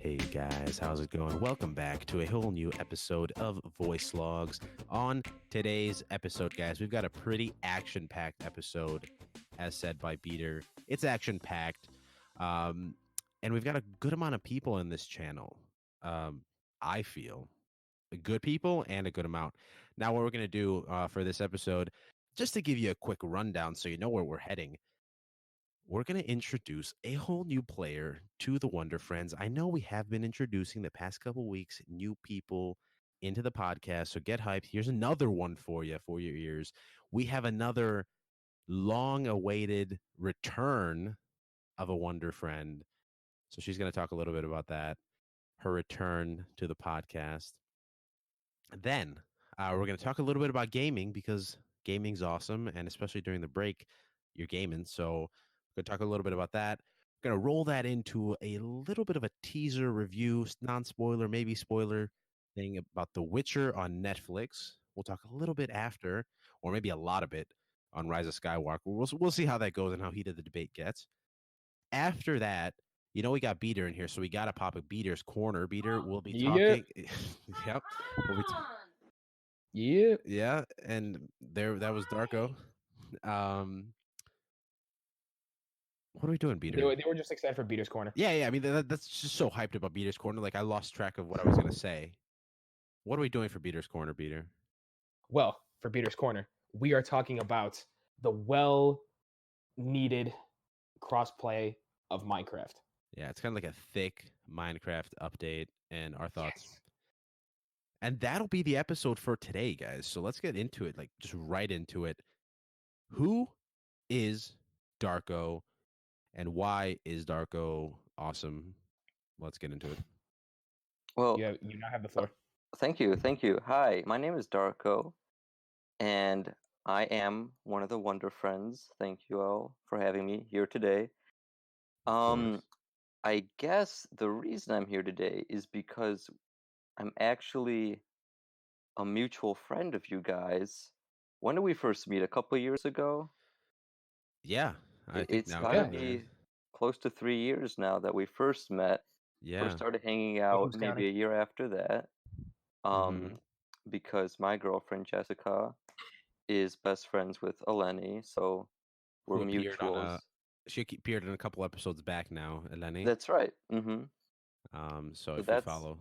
Hey guys, how's it going? Welcome back to a whole new episode of Voice Logs. On today's episode, guys, we've got a pretty action-packed episode, as said by Beater. It's action-packed, and we've got a good amount of people in this channel. I feel good people and a good amount. Now, what we're going to do for this episode, just to give you a quick rundown so you know where we're heading, we're going to introduce a whole new player to the Wonder Friends. I know we have been introducing the past couple weeks new people into the podcast, so get hyped. Here's another one for you, for your ears. We have another long-awaited return of a Wonder Friend. So she's going to talk a little bit about that, her return to the podcast. Then we're going to talk a little bit about gaming because gaming's awesome, and especially during the break, you're gaming. So we're going to talk a little bit about that. We're going to roll that into a little bit of a teaser review, non-spoiler, maybe spoiler thing about The Witcher on Netflix. We'll talk a little bit after, or maybe a lot of it, on Rise of Skywalker. We'll see how that goes and how heated the debate gets. After that, you know, we got Beater in here, so we got to pop a Beater's Corner. Beater will be talking. Yep. We'll be yeah, and that was Darko. What are we doing, Beater? They were just excited for Beater's Corner. Yeah. I mean, that's just so hyped about Beater's Corner. Like, I lost track of what I was going to say. What are we doing for Beater's Corner, Beater? Well, for Beater's Corner, we are talking about the well-needed crossplay of Minecraft. Yeah, it's kind of like a thick Minecraft update and our thoughts. Yes. And that'll be the episode for today, guys. So let's get into it, like just right into it. Who is Darko and why is Darko awesome? Let's get into it. Well, you now have the floor. Thank you. Hi, my name is Darko, and I am one of the Wonder Friends. Thank you all for having me here today. I guess the reason I'm here today is because I'm actually a mutual friend of you guys. When did we first meet? A couple of years ago? Yeah. It's got to be close to 3 years now that we first met. Yeah. First started hanging out maybe a year after that. Because my girlfriend Jessica is best friends with Eleni, so we're mutuals. She appeared in a couple episodes back now, Eleni. That's right. So if you follow,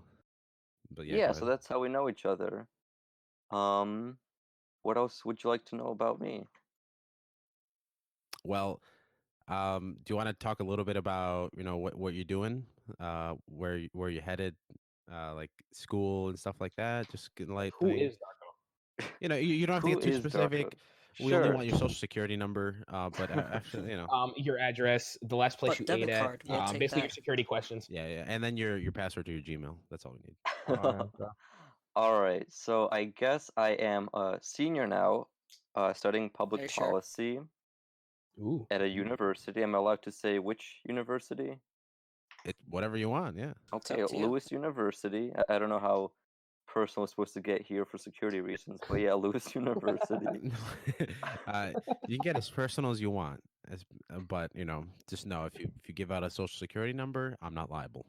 but yeah, so that's how we know each other. What else would you like to know about me? Well, do you want to talk a little bit about what you're doing, where you're headed, like school and stuff like that? Just getting like who is Darko? You don't have to get too specific. Darko? We only want your social security number, but actually, your address, the last place you ate at, basically your security questions. Yeah, and then your password to your Gmail. That's all we need. All right, so I guess I am a senior now, studying public policy. Ooh. At a university. Am I allowed to say which university? Whatever you want, yeah. Okay, Lewis University. I don't know how personal it's supposed to get here for security reasons, but yeah, Lewis University. You can get as personal as you want, but just know if you give out a social security number, I'm not liable.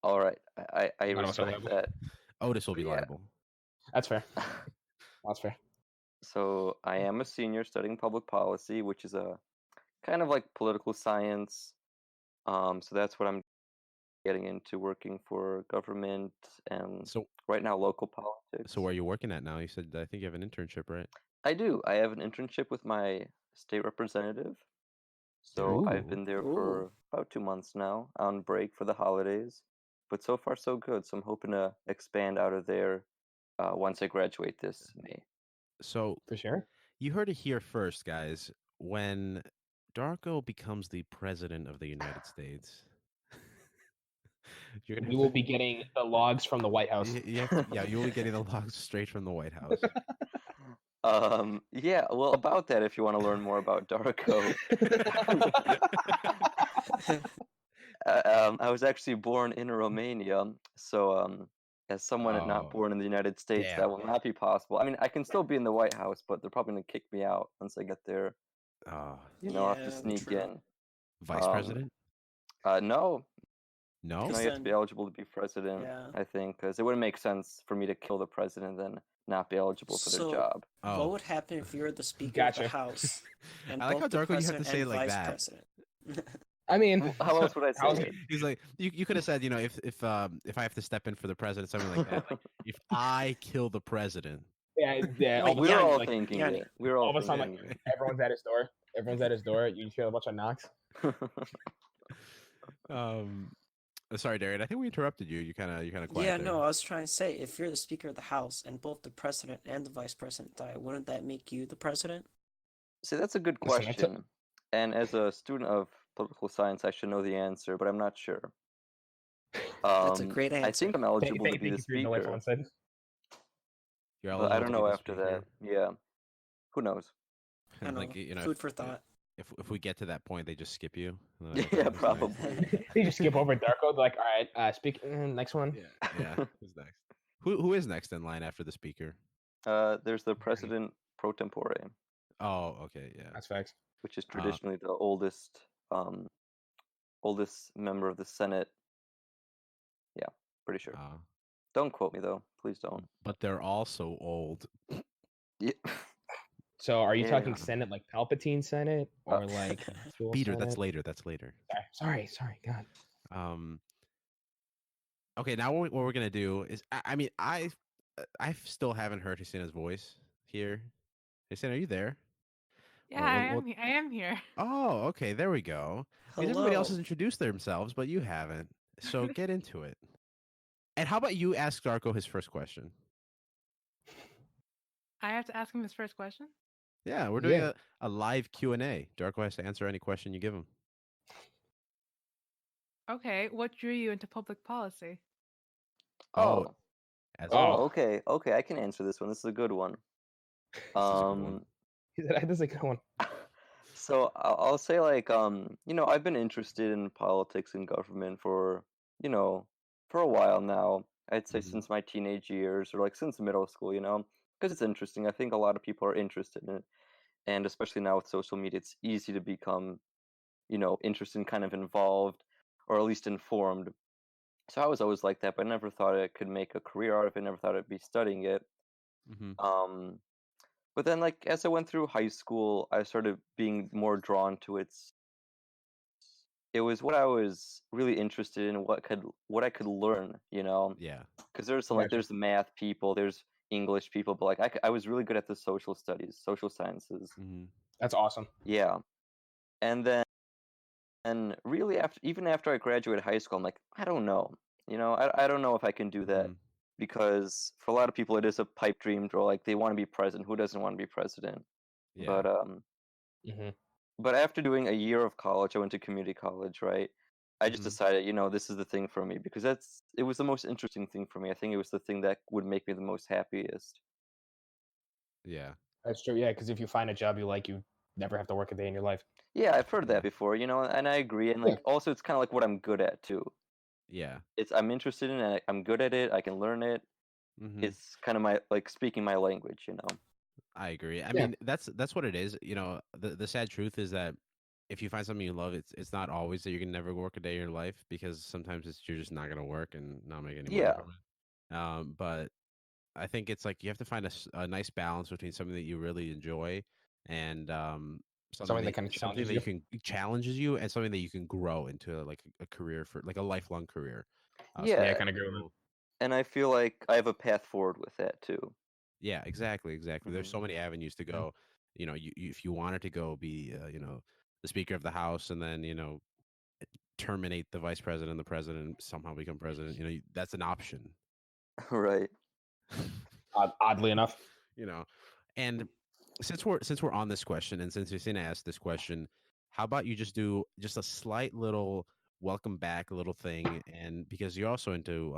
All right, I respect that. Otis will be liable. That's fair. That's fair. So I am a senior studying public policy, which is a kind of like political science. So that's what I'm getting into, working for government and right now local politics. So where are you working at now? You said, I think you have an internship, right? I do. I have an internship with my state representative. So I've been there for about 2 months now on break for the holidays. But so far so good. So I'm hoping to expand out of there once I graduate this May. So for sure. You heard it here first, guys. When Darko becomes the president of the United States, we will be getting the logs from the White House. Yeah, you will be getting the logs straight from the White House. Yeah, well, about that, if you want to learn more about Darko. I was actually born in Romania, so as someone not born in the United States, that will not be possible. I mean, I can still be in the White House, but they're probably going to kick me out once I get there. I'll have to sneak in. Vice president? No. No. No, you have to be eligible to be president. Yeah. I think because it wouldn't make sense for me to kill the president and then not be eligible for their So, job. Oh. what would happen if you're the Speaker of the Gotcha. House and I like how both the Darko you have to president say it and like vice that. president? I mean, How else would I how's say it- it? He's like, you could have said, if I have to step in for the president, something like that. Like, if I kill the president. yeah. Wait, We were all like, thinking Yanni. it. We were all all of a sudden, thinking like everyone's at his door. Everyone's at his door. You just hear a bunch of knocks. Sorry, Darian. I think we interrupted you. You kind of quiet. Yeah, there. no, I was trying to say, if you're the Speaker of the House and both the president and the vice president die, wouldn't that make you the president? See, that's a good Listen, I question. And as a student of political science, I should know the answer, but I'm not sure. That's a great I answer. think I'm eligible to be the Thank you for your delightful speaker, insight. You're but I eligible don't to be know the after speaker. that. Yeah, who knows? I know. Like, Food for thought. If we get to that point, they just skip you. Yeah, probably. They just skip over Darko. They're like, all right, next one. Yeah. Who's next? Who is next in line after the speaker? There's the president pro tempore, Oh, okay, yeah. That's facts. which is traditionally the oldest member of the Senate. Yeah, pretty sure. Don't quote me though, please don't. But they're also old. Yeah. So, are you talking Yeah. Senate like Palpatine Senate or like full Peter, that's Senate? later. That's later. Sorry, God. Okay, now what we're gonna do is, I still haven't heard Husseina's voice here. Husseina, are you there? Yeah, I am here. Oh, okay, there we go. Because everybody else has introduced themselves, but you haven't. So get into it. And how about you ask Darko his first question? I have to ask him his first question? Yeah, we're doing a live Q&A. Darko has to answer any question you give him. Okay, what drew you into public policy? Oh. As Okay. I can answer this one. This is a good one. That is a good one. So I'll say like I've been interested in politics and government for a while now. I'd say since my teenage years or like since middle school, because it's interesting. I think a lot of people are interested in it, and especially now with social media, it's easy to become interested and kind of involved, or at least informed. So I was always like that, but I never thought I could make a career out of it. Never thought I'd be studying it. But then, like as I went through high school, I started being more drawn to it was what I was really interested in, what I could learn, Yeah. Because there's some there's math people, there's English people, but like I was really good at the social studies, social sciences. That's awesome. Yeah, and then really after I graduated high school, I'm like, I don't know, I don't know if I can do that. Because for a lot of people, it is a pipe dream, or like they want to be president. Who doesn't want to be president? Yeah. But after doing a year of college, I went to community college, right? I just decided, this is the thing for me because it was the most interesting thing for me. I think it was the thing that would make me the most happiest. Yeah. That's true. Yeah, because if you find a job you like, you never have to work a day in your life. Yeah, I've heard that before, and I agree. And like also, it's kind of like what I'm good at too. Yeah. I'm interested in it. I'm good at it. I can learn it. It's kind of my speaking my language, I agree. I mean, that's what it is. The sad truth is that if you find something you love, it's not always that you can never work a day in your life because sometimes you're just not gonna work and not make any money from it. But I think it's like you have to find a nice balance between something that you really enjoy and something that kind of challenges you and something that you can grow into like a career for like a lifelong career. I kind of agree with that. And I feel like I have a path forward with that too. Yeah, exactly. There's so many avenues to go. You if you wanted to go be the Speaker of the House and then terminate the Vice President and the President and somehow become president, that's an option. Right. Oddly enough. And since we're on this question, and since Husseina asked this question, how about you just do just a slight little welcome back little thing, and because you're also into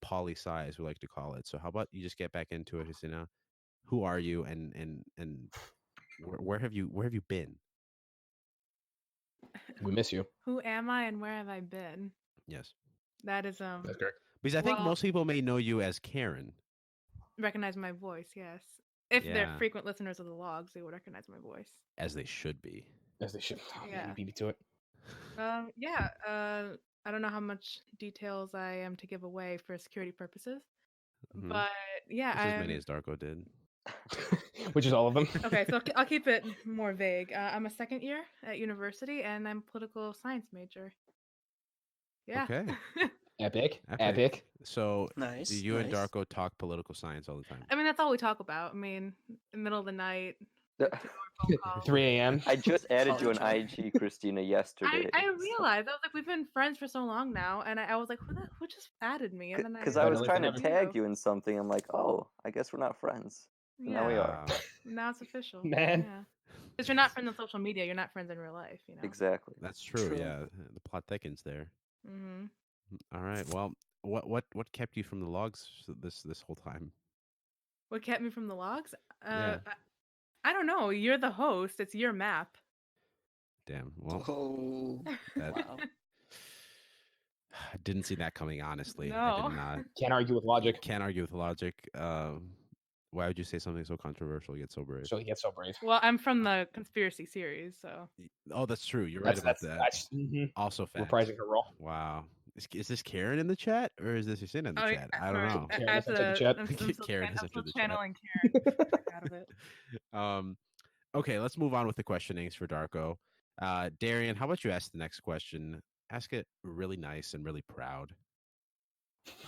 poli-sci, as we like to call it. So how about you just get back into it, Husseina? Who are you, and where have you been? We miss you. Who am I and where have I been? Yes. That is That's correct. Because I think most people may know you as Karen. Recognize my voice, yes. If they're frequent listeners of the logs, they would recognize my voice. As they should be. As they should. Yeah. You beat me to it. I don't know how much details I am to give away for security purposes, Mhm. but yeah, Just as many as Darko did. Which is all of them. Okay, so I'll keep it more vague. I'm a second year at university, and I'm political science major. Yeah. Okay. Epic. So, Nice. do you and nice. Darko talk political science all the time? I mean, that's all we talk about. I mean, in the middle of the night, The- 2 hour phone calls. 3 a.m. I just added you on College, IG, Christina, yesterday. I realized I was like, we've been friends for so long now, and I was like, who just added me? And then Because I was Better trying to late than tag you in something. I'm like, oh, I guess we're not friends. And now we are. Wow. Now it's official. Man. Yeah. Because you're not friends on social media, you're not friends in real life, you know. Exactly. That's true. True. Yeah, the plot thickens there. Mm-hmm. All right. Well, what kept you from the logs this whole time? What kept me from the logs? Yeah. I don't know. You're the host. It's your map. Damn. Well, Oh, that wow. I didn't see that coming. Honestly, I No. did not. Can't argue with logic. Can't argue with logic. Why would you say something so controversial yet so brave? So he gets so brave. Well, I'm from the conspiracy series, so Oh, that's true. You're right about that. That's Also, facts. reprising her role. Wow. Is this Karen in the chat or is this Hussein in the chat? I don't know. Karen I has entered the chat. I'm still, Karen has I'm still entered the chat. channeling Karen out of it. Okay, let's move on with the questionings for Darko. Darian, how about you ask the next question? Ask it really nice and really proud.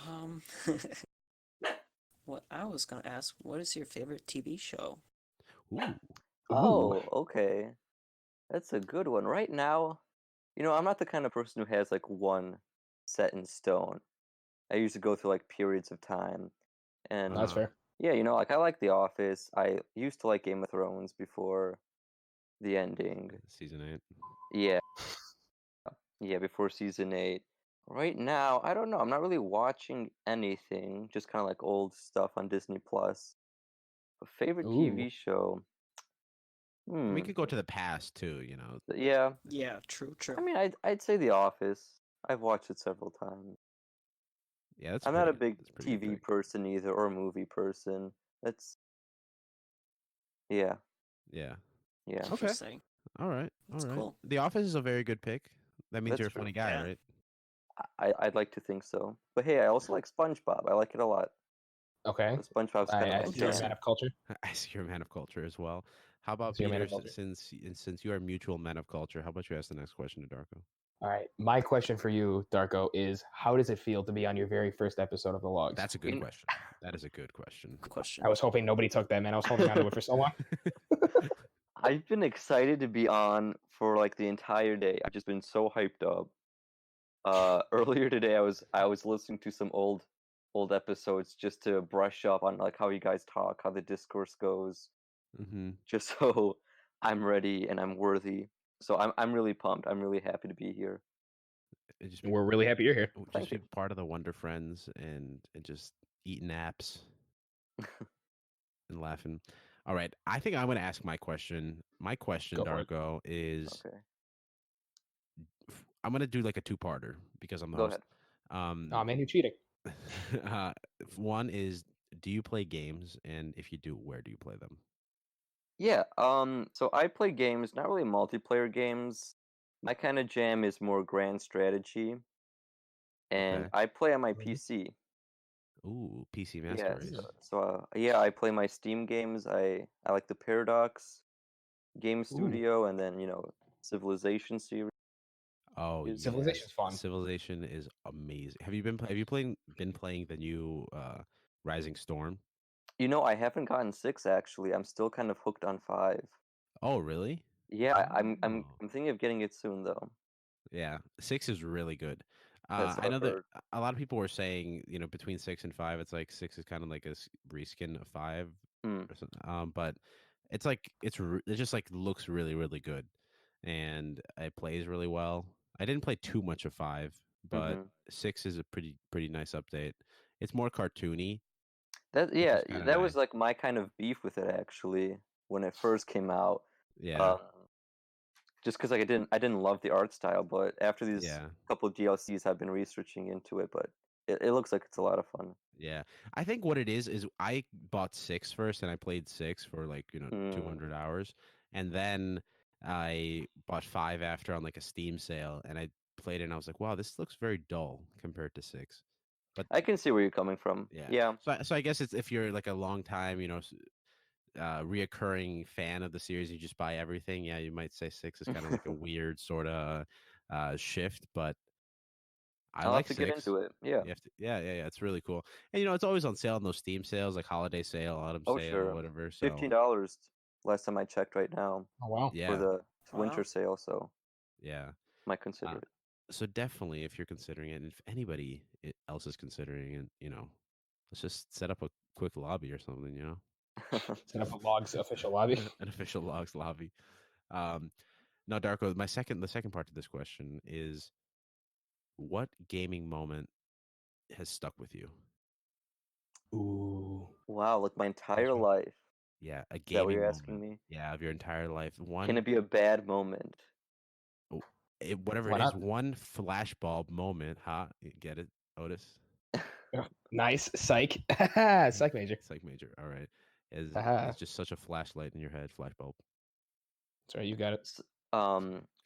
Um, what I was gonna ask, what is your favorite TV show? Ooh. Oh, okay. That's a good one. Right now, I'm not the kind of person who has like one set in stone. I usually go through like periods of time. And That's fair. yeah, like I like The Office. I used to like Game of Thrones before the ending. Season 8. Yeah. Yeah, before season 8. Right now, I don't know. I'm not really watching anything, just kind of like old stuff on Disney Plus. A favorite TV show. We could go to the past too, Yeah. Yeah, true. I mean, I'd say The Office. I've watched it several times. Yeah, that's I'm not a pretty- big that's pretty TV big. person either, or movie person. Yeah. Yeah. Yeah. Okay. Interesting. All right. That's All right. cool. The Office is a very good pick. That means That's you're a true. funny guy, Yeah. right? I'd like to think so. But hey, I also like SpongeBob. I like it a lot. Okay. So SpongeBob's kind I of see you're a Yeah. man of culture. I see you're a man of culture as well. How about So you're a man Peter? of culture. Since you are mutual men of culture, how about you ask the next question to Darko? All right. My question for you, Darko, is how does it feel to be on your very first episode of the logs? That's a good question. That is a good question. Good question. I was hoping nobody took that, man. I was holding on to it for so long. I've been excited to be on for like the entire day. I've just been so hyped up. Earlier today, I was listening to some old episodes just to brush up on like how you guys talk, how the discourse goes, Mm-hmm. just so I'm ready and I'm worthy. So I'm really pumped. I'm really happy to be here. Just We're really happy you're here. just Thank be you. part of the Wonder Friends and just eating apps and laughing. All right, I think I'm going to ask my question. My question, Go for it. Darko, is Okay, I'm going to do like a two-parter because I'm the go host. ahead. Oh man, you're cheating. One is, do you play games? And if you do, where do you play them? Yeah. So I play games, not really multiplayer games. My kind of jam is more grand strategy, and Okay. I play on my Mhm. PC. Ooh, PC Yeah. Master Race. So yeah, I play my Steam games. I like the Paradox Game Studio, and then Civilization series. Oh, yes. Civilization's fun. Civilization is amazing. Have you been playing the new Rising Storm? I haven't gotten 6 actually. I'm still kind of hooked on 5. Oh, really? Yeah, I'm Oh. thinking of getting it soon though. Yeah, 6 is really good. That's what I I've know that heard. a lot of people were saying, between 6 and 5, it's like 6 is kind of like a reskin of 5 Hmm. or something. But it's like it just like looks really really good, and it plays really well. I didn't play too much of 5, but Mhm. 6 is a pretty nice update. It's more cartoony. That which yeah, is kinda that was nice. like my kind of beef with it actually when it first came out. Yeah, Um, just because like I didn't love the art style, but after these yeah. couple DLCs, I've been researching into it. But it looks like it's a lot of fun. Yeah, I think what it is I bought 6 first, and I played 6 for like 200 hours, and then I bought 5 after on like a Steam sale, and I played it and I was like, wow, this looks very dull compared to 6. But I can see where you're coming from. yeah. Yeah. So I guess it's if you're like a long time, reoccurring fan of the series, you just buy everything. Yeah, you might say 6 is kind of like a weird sort of shift, but I I'll have like to get 6. into it. Yeah. You have to, yeah. It's really cool. And it's always on sale in those Steam sales, like holiday sale, autumn Oh, sale, sure. whatever. So $15 last time I checked right now Oh wow. for yeah, the Wow. winter sale, so yeah. might consider it. So definitely, if you're considering it, and if anybody else is considering it, let's just set up a quick lobby or something. Set up a logs official lobby. An official logs lobby. Now, Darko, the second part to this question is, what gaming moment has stuck with you? Ooh. Wow, like my entire one. life. Yeah, a Is that what gaming you're asking moment. me? Yeah, of your entire life. Can it be a bad moment? Whatever Why it is, not? one flashbulb moment. Huh? You get it, Otis? Nice. Psych. Psych major. Psych major. All right. Haha. It's just such a flashlight in your head, flashbulb. That's right, you got it.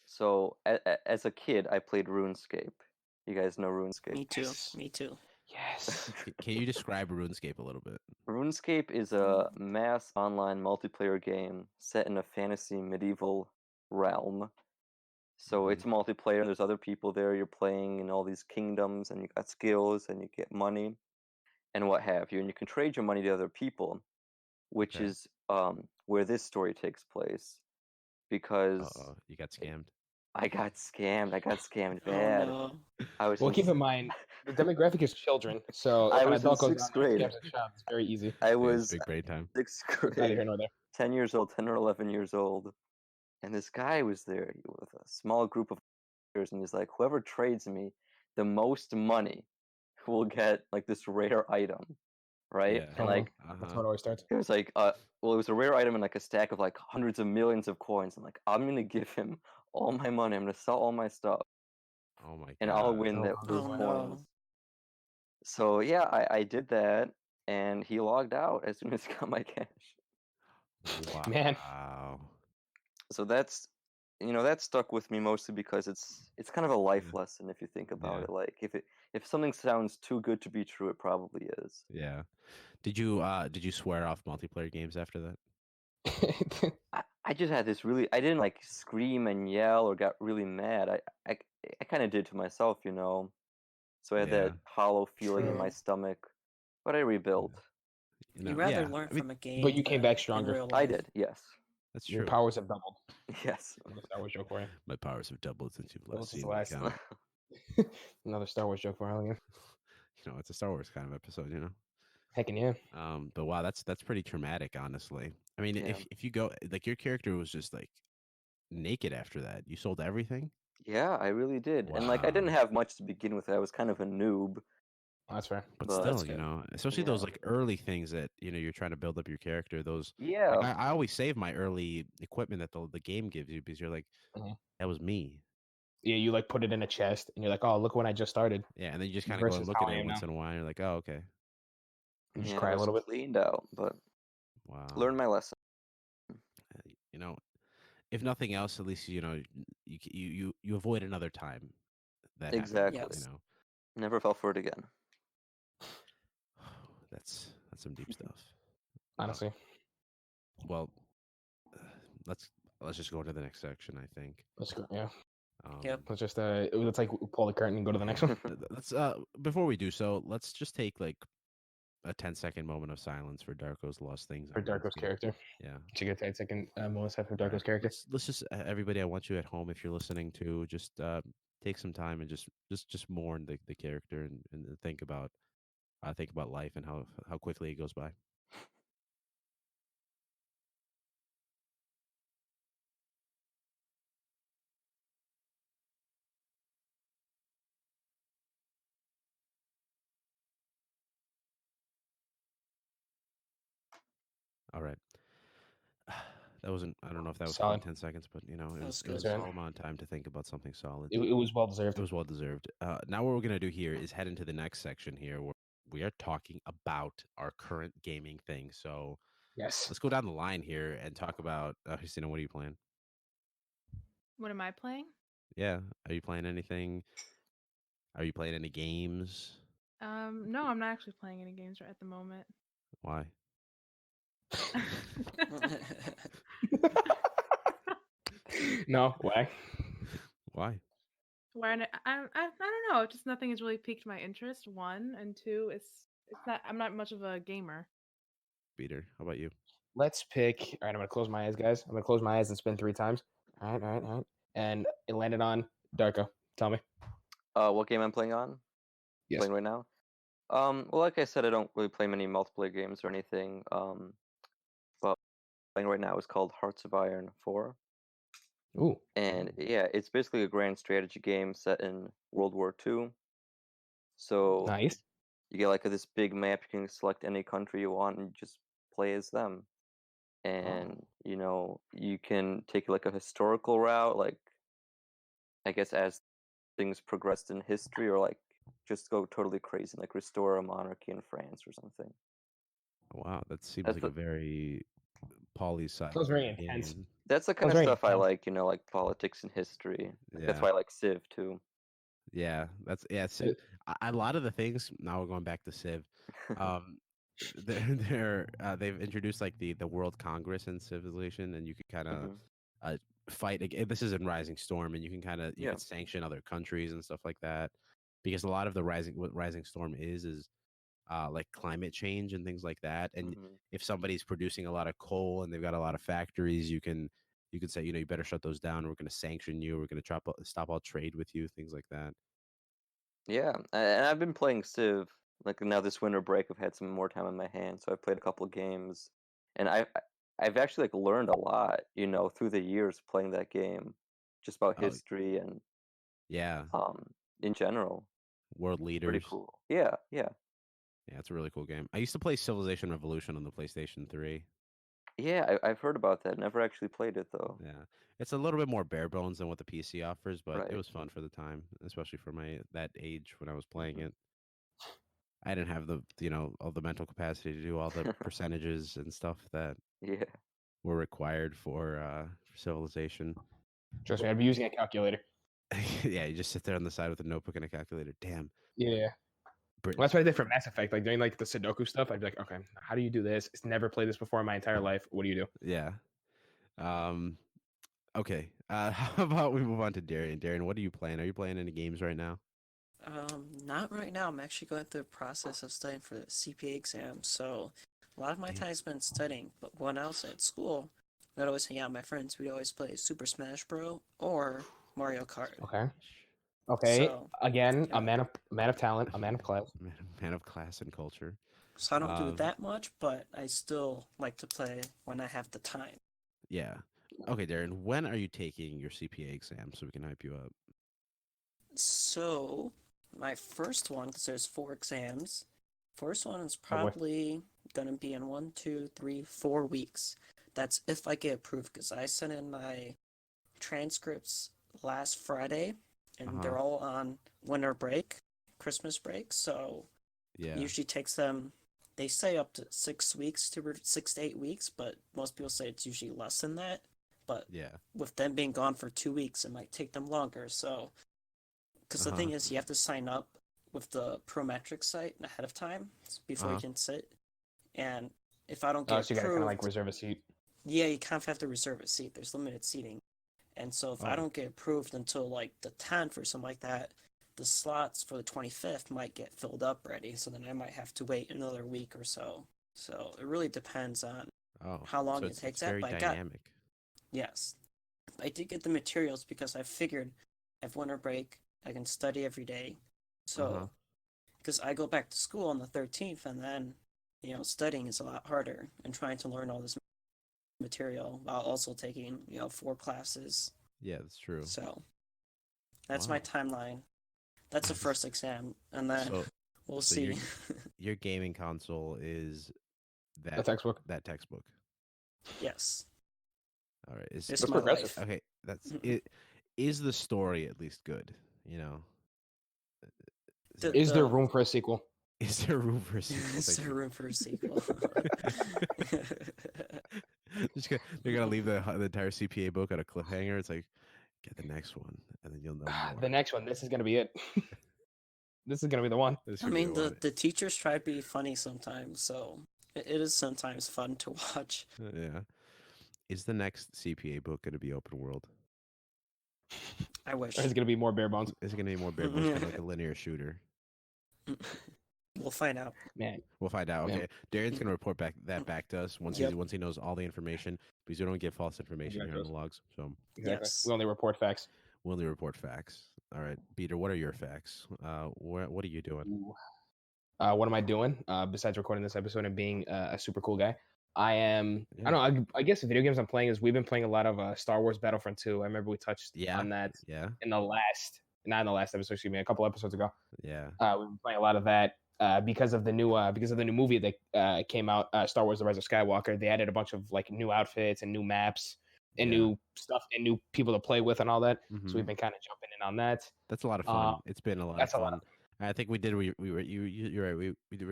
So as a kid, I played RuneScape. You guys know RuneScape? Me too. Yes. Me too. Yes. Can you describe RuneScape a little bit? RuneScape is a mass online multiplayer game set in a fantasy medieval realm. So Mhm. it's multiplayer. There's other people there. You're playing in all these kingdoms, and you got skills, and you get money, and what have you. And you can trade your money to other people, which Okay. is where this story takes place. Because Uh-oh, you got scammed. I got scammed. I got scammed Oh bad. no. I was Well, in keep in mind the demographic is children, so I if an was in adult goes down sixth there and grade. scams a child, it's very easy. I It's was big brain time. sixth It's neither grade, here nor there. 10 years old, 10 or 11 years old, and this guy was there with a small group of players, and he's like, whoever trades me the most money will get like this rare item, right? Yeah. And like That's how it always starts. it was like well, it was a rare item and like a stack of like hundreds of millions of coins. I'm like, I'm gonna give him all my money. I'm gonna sell all my stuff, Oh my and I'll god. win those Oh coins. no. So yeah, I did that, and he logged out as soon as he got my cash. Man. Wow. So that's that stuck with me mostly because it's kind of a life Yeah. lesson if you think about Yeah. it. Like if something sounds too good to be true, it probably is. Yeah. Did you swear off multiplayer games after that? I just had this really I didn't like scream and yell or got really mad. I kind of did to myself, So I had Yeah. that hollow feeling in my True. stomach, but I rebuilt. You rather yeah. learn I mean, from a game But you came than back in stronger. real I life. did, yes. that's Your true. powers have doubled. Yes. Another Star Wars joke for you. My powers have doubled since you've Doubled last since seen the me last- count. Another Star Wars joke for Alien. It's a Star Wars kind of episode. Heckin' yeah. But wow, that's pretty traumatic, honestly. I mean, Yeah. if you go like your character was just like naked after that, you sold everything. Yeah, I really did. And like I didn't Wow. have much to begin with. I was kind of a noob. That's fair. But But still, That's good. especially those Yeah. like early things that you're trying to build up your character. Those Yeah. like I always save my early equipment that the game gives you because you're like, Mhm. that was me. Yeah, you like put it in a chest and you're like, oh, look when I just started. Yeah, and then you just kind of go and Versus look how at I it am once now. in a while. And you're like, oh, okay, You just Yeah, cry I a was little bit. cleaned out, but wow. learned my lesson. You know, if nothing else, at least you avoid another time that happens. Exactly. Yes. Never fell for it again. That's some deep stuff. Honestly. Well, let's just go to the next section. I think. Let's go. Yeah. Yep. Let's like pull the curtain and go to the next one. Let's before we do so, let's just take like a 10-second moment of silence for Darko's lost things. For on Darko's RuneScape. character. Yeah. Should get 10-second moment for All Darko's right. character. Let's just everybody. I want you at home if you're listening to just take some time and just mourn the character and think about life and how quickly it goes by. All right. That wasn't. I don't know if that was Solid. quite 10 seconds, but it That was was good. a Good. solid amount of time to think about something solid. It was well deserved. It was well deserved. Now what we're gonna do here is head into the next section here, where we are talking about our current gaming thing. So Yes. let's go down the line here and talk about. Christina, what are you playing? What am I playing? Yeah. Are you playing anything? Are you playing any games? No, I'm not actually playing any games right at the moment. Why? No, why? Why? Where I don't know. Just nothing has really piqued my interest. One and two, it's not. I'm not much of a gamer. Peter, how about you? Let's pick. All right, I'm gonna close my eyes, guys. I'm gonna close my eyes and spin 3 times. All right. And it landed on Darko. Tell me. What game I'm playing on? Yes. Playing right now? Well, like I said, I don't really play many multiplayer games or anything. But playing right now is called Hearts of Iron 4. Ooh. And yeah, it's basically a grand strategy game set in World War II. So Nice. you get like this big map, you can select any country you want and you just play as them. And you can take like a historical route, like I guess as things progressed in history, or like just go totally crazy, like restore a monarchy in France or something. Wow, that seems That's like a the very poli-sci That was very intense. game. that's the kind Sounds of very stuff I intense. like, like politics and history. Like, that's Yeah. why I like Civ too. Yeah, that's Civ. A lot of the things now we're going back to Civ. Um, they've introduced like the World Congress in Civilization, and you can kind of Mhm. fight. This is in Rising Storm, and you can you Yeah. can sanction other countries and stuff like that. Because a lot of the what Rising Storm is like climate change and things like that. And Mhm. if somebody's producing a lot of coal and they've got a lot of factories, you can say, you better shut those down. We're going to sanction you. We're going to stop all trade with you, things like that. Yeah, and I've been playing Civ. Like now this winter break, I've had some more time on my hands, so I've played a couple of games, and I've actually like learned a lot, through the years playing that game, just about Oh, history and yeah. in general. World Pretty leaders. cool. Yeah, yeah, Yeah, it's a really cool game. I used to play Civilization Revolution on the PlayStation 3. yeah. I've heard about that. Never actually played it though. Yeah. It's a little bit more bare bones than what the PC offers, but it Right. was fun for the time, especially for that age when I was playing Mhm. it. I didn't have all the mental capacity to do all the percentages and stuff that Yeah. were required for Civilization. Trust me, I'd be using a calculator. Yeah, you just sit there on the side with a notebook and a calculator. Damn. Yeah. Well, that's what I did for Mass Effect. Like doing like the Sudoku stuff, I'd be like, okay, how do you do this? It's never played this before in my entire life. What do you do? Yeah. Um. Okay. How about we move on to Darian? Darian, what are you playing? Are you playing any games right now? Not right now. I'm actually going through the process of studying for the CPA exam, so a lot of my Damn. time's spent studying. But when I was at school, I'd always hang out with my friends. We'd always play Super Smash Bros. Or Mario Kart. Okay. Okay. So, Again, yeah. a man of talent, a man of class. Man of class and culture. So I don't do Um, that much, but I still like to play when I have the time. Yeah. Okay, Darren, when are you taking your CPA exam so we can hype you up? So, my first one, because there's 4 exams, first one is Oh boy. probably gonna be in 1, 2, 3, 4 weeks. That's if I get approved, because I sent in my transcripts last Friday, and they're all on winter break, Christmas break, so Yeah. it usually takes them, they say up to 6 weeks to 6 to 8 weeks, but most people say it's usually less than that. But Yeah. with them being gone for 2 weeks, it might take them longer. So, because the thing is, you have to sign up with the Prometric site ahead of time before you can sit. And if I don't get So you gotta kind of like approved, reserve a seat. yeah, you kind of have to reserve a seat. There's limited seating. And so if I don't get approved until like the 10th or something like that, the slots for the 25th might get filled up already. So then I might have to wait another week or so. So it really depends on how long so it takes. it's very But dynamic. yes, I did get the materials because I figured I have winter break. I can study every day. So, because I go back to school on the 13th, and then, studying is a lot harder and trying to learn all this material while also taking, 4 classes. Yeah, that's true. So, that's my timeline. That's the first exam, and then we'll see. Your gaming console is The textbook. That textbook. Yes. All right. It's my life. Okay, that's it. Is the story at least good? Is there room for a sequel? Is there room for a sequel? Is there room for a sequel? They're gonna leave the entire CPA book at a cliffhanger. It's like, Get the next one, and then you'll know more. The next one. This is gonna be it. This is gonna be the one. This I should be mean, the one. the teachers try to be funny sometimes, so it is sometimes fun to watch. Yeah. Is the next CPA book going to be open world? I wish. Or is it gonna be more bare bones? Is it going to be more bare bones, kind of like a linear shooter? We'll find out. Man, We'll find out. Yeah. Okay, Darian's going to report back to us once Yep. he knows all the information, because we don't give false information here on the logs. So exactly. Yes. We only report facts. we'll only report facts. All right, Peter, what are your facts? What are you doing? Ooh. What am I doing? Besides recording this episode and being a super cool guy, I am. Yeah. I don't know. I guess the video games I'm playing is we've been playing a lot of Star Wars Battlefront 2. I remember we touched on that Yeah. in the last, not in the last episode, excuse me, a couple episodes ago. Yeah. We've been playing a lot of that because of the new movie that came out, Star Wars: The Rise of Skywalker. They added a bunch of like new outfits and new maps and Yeah. new stuff and new people to play with and all that. Mhm. So we've been kind of jumping in on that. That's a lot of fun. It's been a lot of that's a lot fun. I think we did. You're right. We did.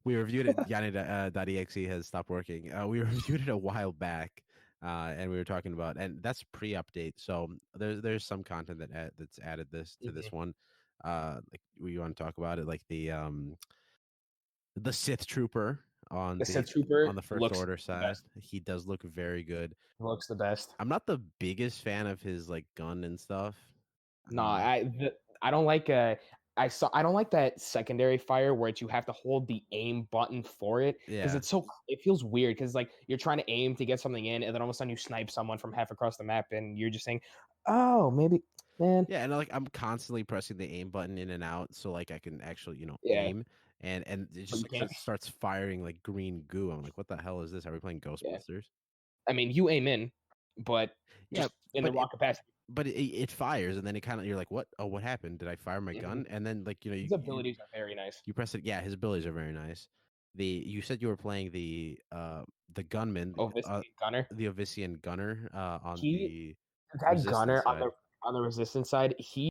We reviewed it. Yanni.exe has stopped working. We reviewed it a while back, and we were talking about, and that's pre-update. So there's some content that's added to this one. Like we want to talk about it, like the Sith Trooper on The Sith Trooper on the First looks Order the side. best. He does look very good. Looks the best. I'm not the biggest fan of his like gun and stuff. No, I don't like I don't like that secondary fire where you have to hold the aim button for it because Yeah. it feels weird because like you're trying to aim to get something in and then all of a sudden you snipe someone from half across the map and you're just saying, oh maybe man. Yeah, and like I'm constantly pressing the aim button in and out so like I can actually Yeah. aim, and it just you can't. starts firing like green goo. I'm like, what the hell is this? Are we playing Ghostbusters? I mean you aim in, but Yeah, just in but the wrong capacity. But it fires, and then it kind of you're like, what? Oh, what happened? Did I fire my gun? And then like His abilities are very nice. you press it. Yeah, his abilities are very nice. You said you were playing the gunman, Gunner. the Ovisian gunner on That Resistance gunner side. on the resistance side, he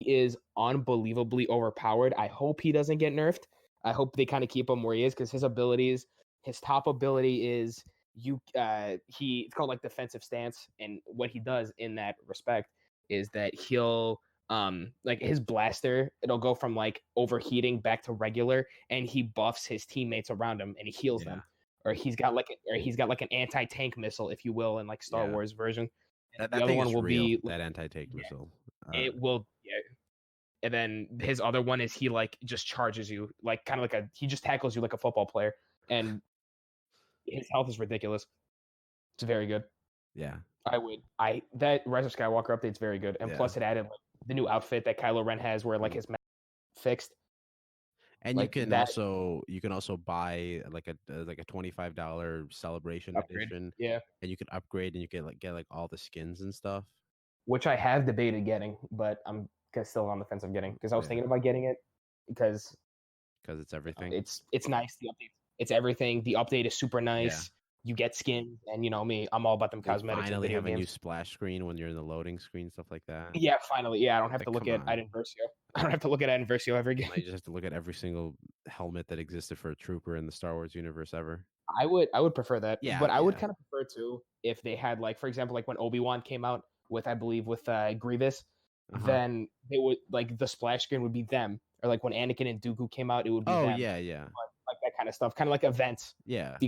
is unbelievably overpowered. I hope he doesn't get nerfed. I hope they kind of keep him where he is because his top ability is it's called like defensive stance, and what he does in that respect is that he'll like his blaster, it'll go from like overheating back to regular, and he buffs his teammates around him and he heals them. Or he's got like an anti-tank missile, if you will, in like Star Wars version. That the other one will be that anti-tank missile. It will, yeah. And then his other one is he like just charges you, like kind of like he just tackles you like a football player, and his health is ridiculous. It's very good. Yeah. That Rise of Skywalker update's very good, and plus it added like the new outfit that Kylo Ren has, where like his map fixed. And like you can also buy like a $25 celebration edition. Yeah. And you can upgrade and you can get like all the skins and stuff. Which I have debated getting, but I'm still on the fence of getting because I was thinking about getting it because it's everything. It's nice. The update. It's everything. The update is super nice. Yeah. You get skins, and you know me, I'm all about them cosmetics. Finally have games. a new splash screen when you're in the loading screen, stuff like that. Yeah, finally. Yeah, I don't have to look at Adversio. I don't have to look at Adversio ever again. You just have to look at every single helmet that existed for a trooper in the Star Wars universe ever. I would prefer that. Yeah, but I would kind of prefer too if they had like, for example, like when Obi-Wan came out with Grievous, then they would like the splash screen would be them, or like when Anakin and Dooku came out, it would be them. Yeah. But, like that kind of stuff, kind of like events. Yeah.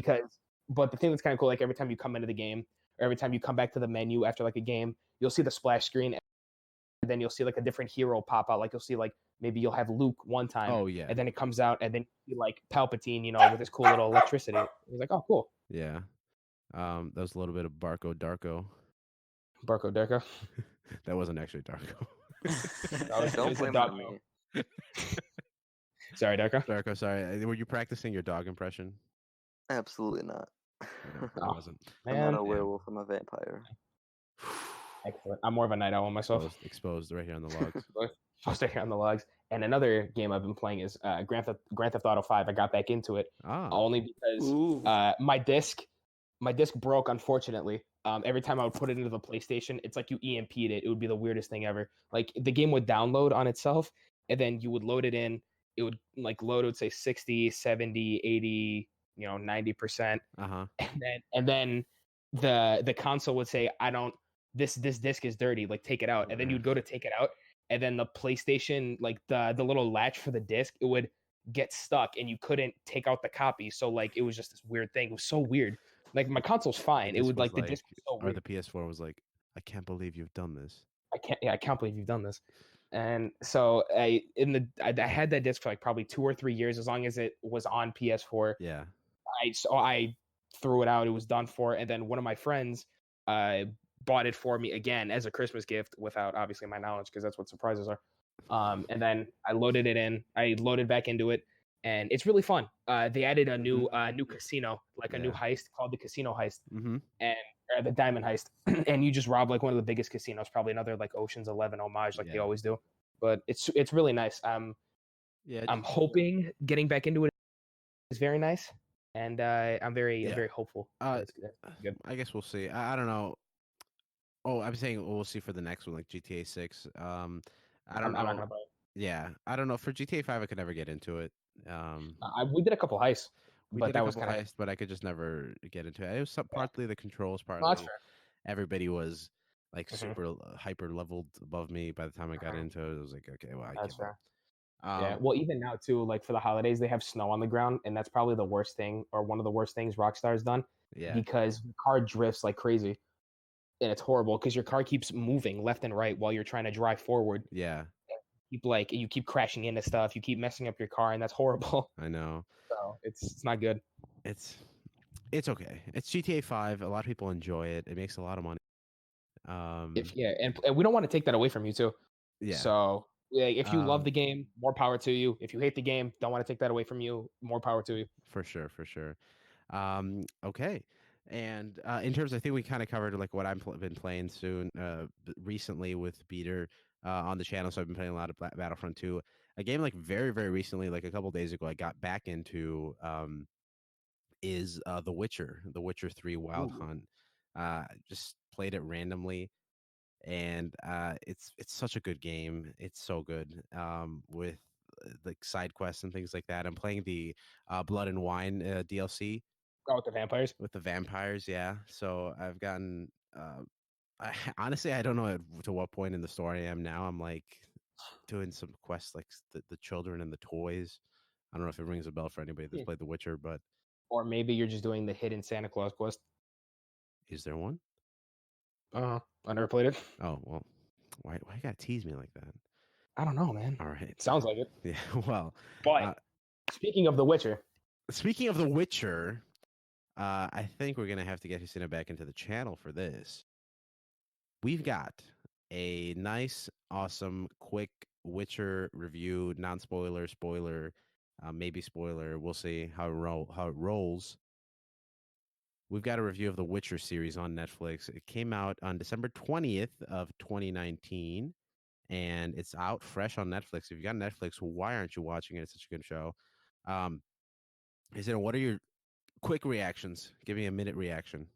But the thing that's kind of cool, like every time you come into the game, or every time you come back to the menu after like a game, you'll see the splash screen, and then you'll see like a different hero pop out. Like you'll see like maybe you'll have Luke one time, and then it comes out, and then you like Palpatine, you know, with this cool little electricity. It was like, oh, cool. Yeah. That was a little bit of Darko. That wasn't actually Darko. Don't blame me. Sorry, Darko. Darko, sorry. Were you practicing your dog impression? Absolutely not. No, I wasn't. I'm not a werewolf. I'm a vampire. Excellent. I'm more of a night owl myself. Exposed right here on the logs. Exposed right here on the logs. And another game I've been playing is Grand Theft Auto 5. I got back into it only because my disc broke, unfortunately. Every time I would put it into the PlayStation, it's like you EMP'd it. It would be the weirdest thing ever. Like the game would download on itself, and then you would load it in. It would like load, it would say 60, 70, 80, 90%. And then the console would say, I don't, this disc is dirty, like take it out. And then you'd go to take it out, and then the PlayStation, like the little latch for the disc, it would get stuck and you couldn't take out the copy. So like it was just this weird thing. It was so weird. Like my console's fine. It would like the disc was so or weird. the PS4 was like, I can't believe you've done this. I can't believe you've done this. And so I had that disc for like probably 2 or 3 years, as long as it was on PS4. Yeah. I threw it out. It was done for. And then one of my friends bought it for me again as a Christmas gift, without obviously my knowledge, because that's what surprises are. And then I loaded it in. I loaded back into it, and it's really fun. They added a new casino, like a new heist called the Casino Heist, and the Diamond Heist, and you just rob like one of the biggest casinos, probably another like Ocean's 11 homage, like they always do. But it's really nice. I'm hoping getting back into it is very nice, and I'm very hopeful. It's good. I guess we'll see. I don't know. Oh, I'm saying we'll see for the next one, like GTA 6. I don't know. I'm not gonna buy it. Yeah, I don't know. For GTA 5, I could never get into it. We did a couple heists, but that was kind of heists, but I could just never get into it. It was partly the controls, partly that's fair. Everybody was like super hyper leveled above me. By the time I got into it, it was like, okay, well, I That's can't. fair. Yeah, well, even now too, like for the holidays, they have snow on the ground, and that's probably the worst thing, or one of the worst things Rockstar's done. Yeah. Because the car drifts like crazy, and it's horrible because your car keeps moving left and right while you're trying to drive forward. Yeah. You keep crashing into stuff, you keep messing up your car, and that's horrible. I know. So it's not good. It's okay. It's GTA 5. A lot of people enjoy it. It makes a lot of money. And we don't want to take that away from you too. Yeah. So if you love the game, more power to you. If you hate the game, don't want to take that away from you, more power to you. For sure. Okay. And in terms, I think we kind of covered like what I've been playing recently with Beater on the channel. So I've been playing a lot of Battlefront 2. A game like very, very recently, like a couple days ago, I got back into is The Witcher 3 Wild Hunt. Just played it randomly, and it's such a good game. It's so good with like side quests and things like that. I'm playing the Blood and Wine DLC. Oh, with the vampires? With the vampires, yeah. So I've gotten honestly, I don't know to what point in the story I am now. I'm like doing some quests like the children and the toys. I don't know if it rings a bell for anybody that's played The Witcher, but or maybe you're just doing the hidden Santa Claus quest. Is there one? I never played it. Oh, well, why you gotta tease me like that? I don't know, man. All right. Sounds like it. Yeah, well. But speaking of The Witcher. I think we're going to have to get Christina back into the channel for this. We've got a nice, awesome, quick Witcher review, non-spoiler, spoiler, maybe spoiler. We'll see how it rolls. We've got a review of the Witcher series on Netflix. It came out on December 20th of 2019, and it's out fresh on Netflix. If you got Netflix, why aren't you watching it? It's such a good show. What are your quick reactions? Give me a minute reaction.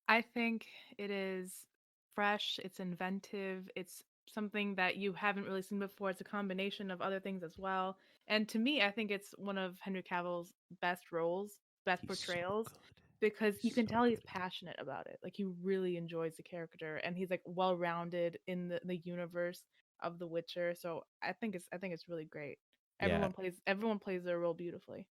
I think it is fresh. It's inventive. It's something that you haven't really seen before. It's a combination of other things as well. And to me, I think it's one of Henry Cavill's best roles, best portrayals, because you can tell he's passionate about it. Like he really enjoys the character, and he's like well-rounded in the universe of The Witcher. So I think it's really great. Everyone plays their role beautifully.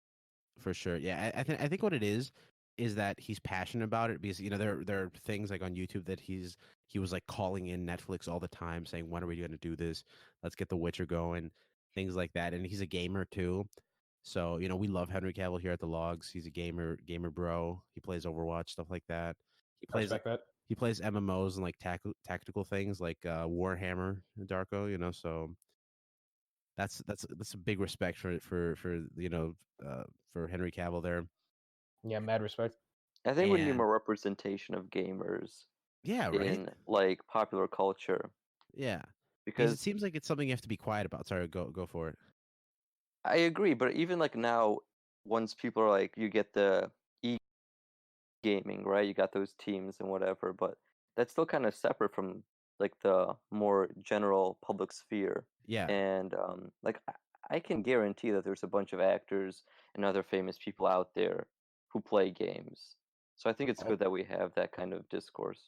For sure. Yeah, I think what it is that he's passionate about it, because there are things like on YouTube that he was like calling in Netflix all the time saying, when are we going to do this? Let's get The Witcher going, things like that. And he's a gamer too. So, we love Henry Cavill here at the Logs. He's a gamer bro. He plays Overwatch, stuff like that. He plays MMOs and like tactical things like Warhammer and Darko, so that's a big respect for Henry Cavill there. Yeah, mad respect. I think we need more representation of gamers. Yeah, right. In like popular culture. Yeah, because it seems like it's something you have to be quiet about. Sorry, go for it. I agree, but even like now, once people are like, you get the e-gaming, right? You got those teams and whatever, but that's still kind of separate from like the more general public sphere. Yeah. And like I can guarantee that there's a bunch of actors and other famous people out there who play games. So I think it's good that we have that kind of discourse.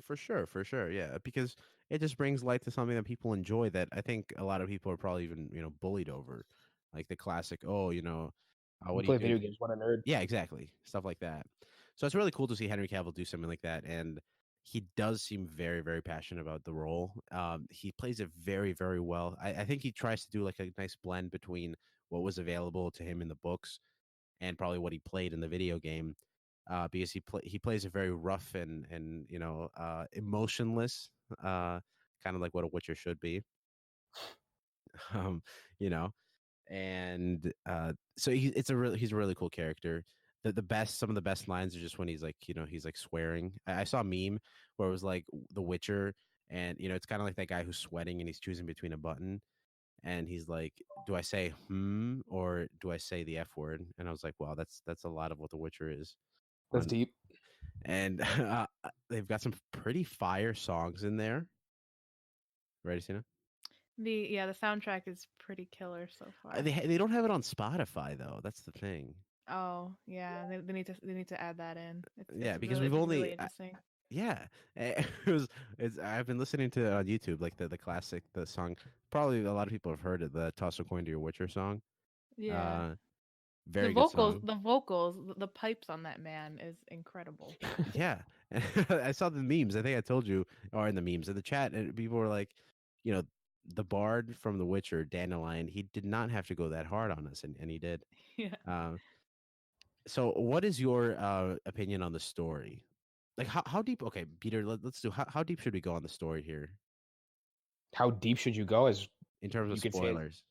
For sure, yeah, because it just brings light to something that people enjoy that I think a lot of people are probably even bullied over, like the classic, oh, You what do you play do? video games. What a nerd. Yeah, exactly, stuff like that. So it's really cool to see Henry Cavill do something like that, and he does seem very, very passionate about the role. He plays it very, very well. I think he tries to do like a nice blend between what was available to him in the books and probably what he played in the video game, because he plays it very rough and emotionless, kind of like what a Witcher should be. um, you know, and so he's a really cool character. Some of the best lines are just when he's like he's like swearing. I saw a meme where it was like The Witcher, and it's kind of like that guy who's sweating and he's choosing between a button, and he's like, do I say or do I say the F word? And I was like, wow, that's a lot of what The Witcher is. That's deep. And they've got some pretty fire songs in there. Ready, Sina? The soundtrack is pretty killer so far. They don't have it on Spotify though. That's the thing. Oh yeah, they need to add that in. Yeah, because really, we've only really interesting. yeah, I've been listening to on YouTube like the classic the song. Probably a lot of people have heard it. The "Toss a Coin to Your Witcher" song. Yeah. Very good song. The vocals, the pipes on that man is incredible. Yeah, I saw the memes. I think I told you, or in the memes in the chat, and people were like, the bard from The Witcher, Dandelion, he did not have to go that hard on us, and he did. Yeah. So, what is your opinion on the story? Like, how deep? Okay, Peter, let's do. How deep should we go on the story here How deep should you go? As in terms of you could say, spoilers?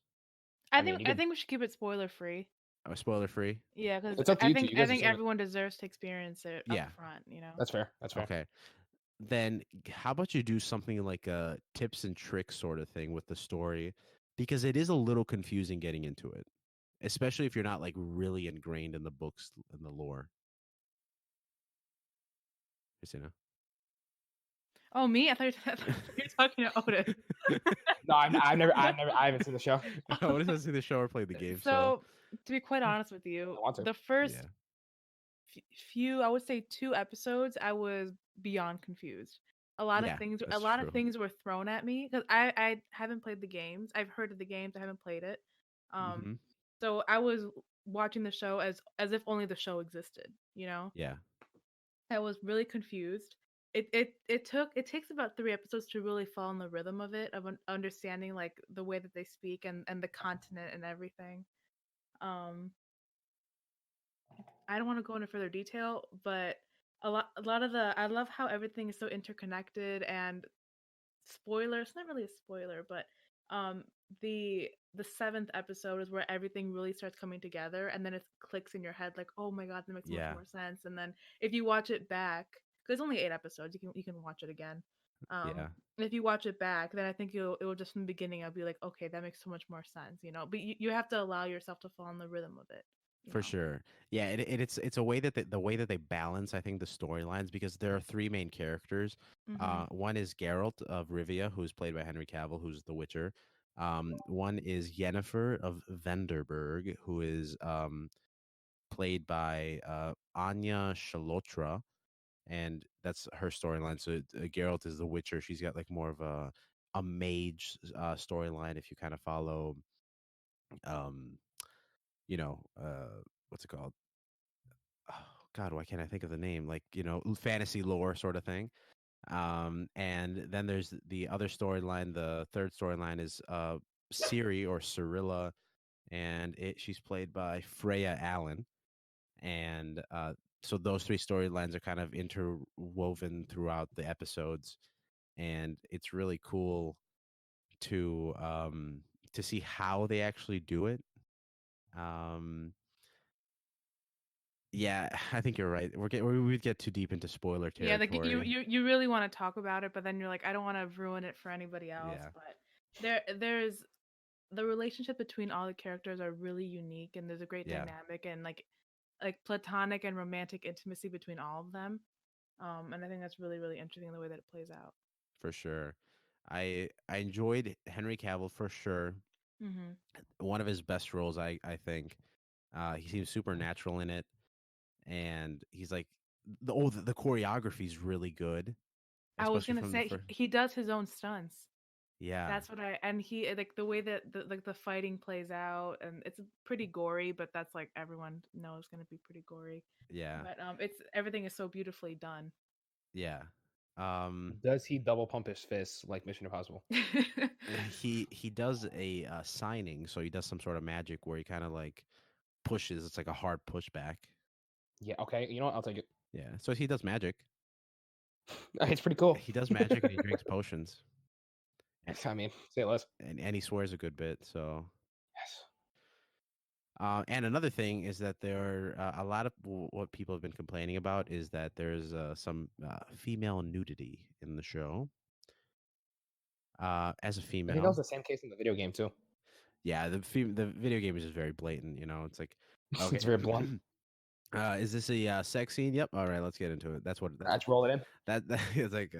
I think we should keep it spoiler free. Spoiler free. Yeah, because it's up to I you. think You guys I think decide. everyone deserves to experience it Yeah. up front. That's fair. That's fair. Okay. Then how about you do something like a tips and tricks sort of thing with the story, because it is a little confusing getting into it, especially if you're not like really ingrained in the books and the lore. Christina? Oh, me? I thought you were talking to Otis. No, I haven't seen the show. Otis hasn't seen the show or played the game. So to be quite honest with you, the first few, I would say 2 episodes, I was beyond confused. A lot of things were thrown at me because I haven't played the games. I've heard of the games. I haven't played it. So I was watching the show as if only the show existed. Yeah. I was really confused. It takes about 3 episodes to really fall in the rhythm of it, of understanding like the way that they speak and the continent and everything. I don't want to go into further detail, but a lot of I love how everything is so interconnected. And spoiler, it's not really a spoiler, but the 7th episode is where everything really starts coming together, and then it clicks in your head like, oh my god, that makes much more sense. And then if you watch it back, because it's only 8 episodes, you can watch it again. If you watch it back, then I think it will just from the beginning I'll be like, okay, that makes so much more sense, but you have to allow yourself to fall in the rhythm of it. For sure. Yeah, it's a way that the way that they balance, I think, the storylines, because there are 3 main characters. One is Geralt of Rivia, who's played by Henry Cavill, who's the Witcher. One is Yennefer of Venderberg, who is played by Anya Shalotra, and that's her storyline. So Geralt is the Witcher. She's got like more of a mage storyline if you kind of follow um what's it called? Oh God, why can't I think of the name? Like, fantasy lore sort of thing. And then there's the other storyline. The third storyline is Ciri or Cirilla, and she's played by Freya Allen. And so those 3 storylines are kind of interwoven throughout the episodes, and it's really cool to see how they actually do it. Yeah, I think you're right. We'd get too deep into spoiler territory. Yeah, like you really want to talk about it, but then you're like, I don't want to ruin it for anybody else. Yeah. But there's the relationship between all the characters are really unique, and there's a great dynamic and like platonic and romantic intimacy between all of them. And I think that's really, really interesting the way that it plays out. For sure. I enjoyed Henry Cavill for sure. One of his best roles, I think. He seems super natural in it. And he's like the choreography is really good, I was especially gonna from the say first. he does his own stunts. Yeah, That's what and he like the way that the fighting plays out, and it's pretty gory, but that's like everyone knows gonna be pretty gory. yeah, But it's everything is so beautifully done. yeah. Um, Does he double pump his fists like Mission Impossible? he does a signing, so he does some sort of magic where he kind of like pushes. It's like a hard pushback. Yeah. Okay. You know what? I'll take it. Yeah, so he does magic. It's pretty cool. He does magic and he drinks potions. I mean, say less. And he swears a good bit. So, Yes. and another thing is that there are a lot of what people have been complaining about is that there's some female nudity in the show. As a I think that female, was the same case in the video game too. yeah, the video game is just very blatant. You know, it's like, okay, It's very blunt. is this a sex scene? Yep. All right, let's get into it. That's Let's roll it in. that is like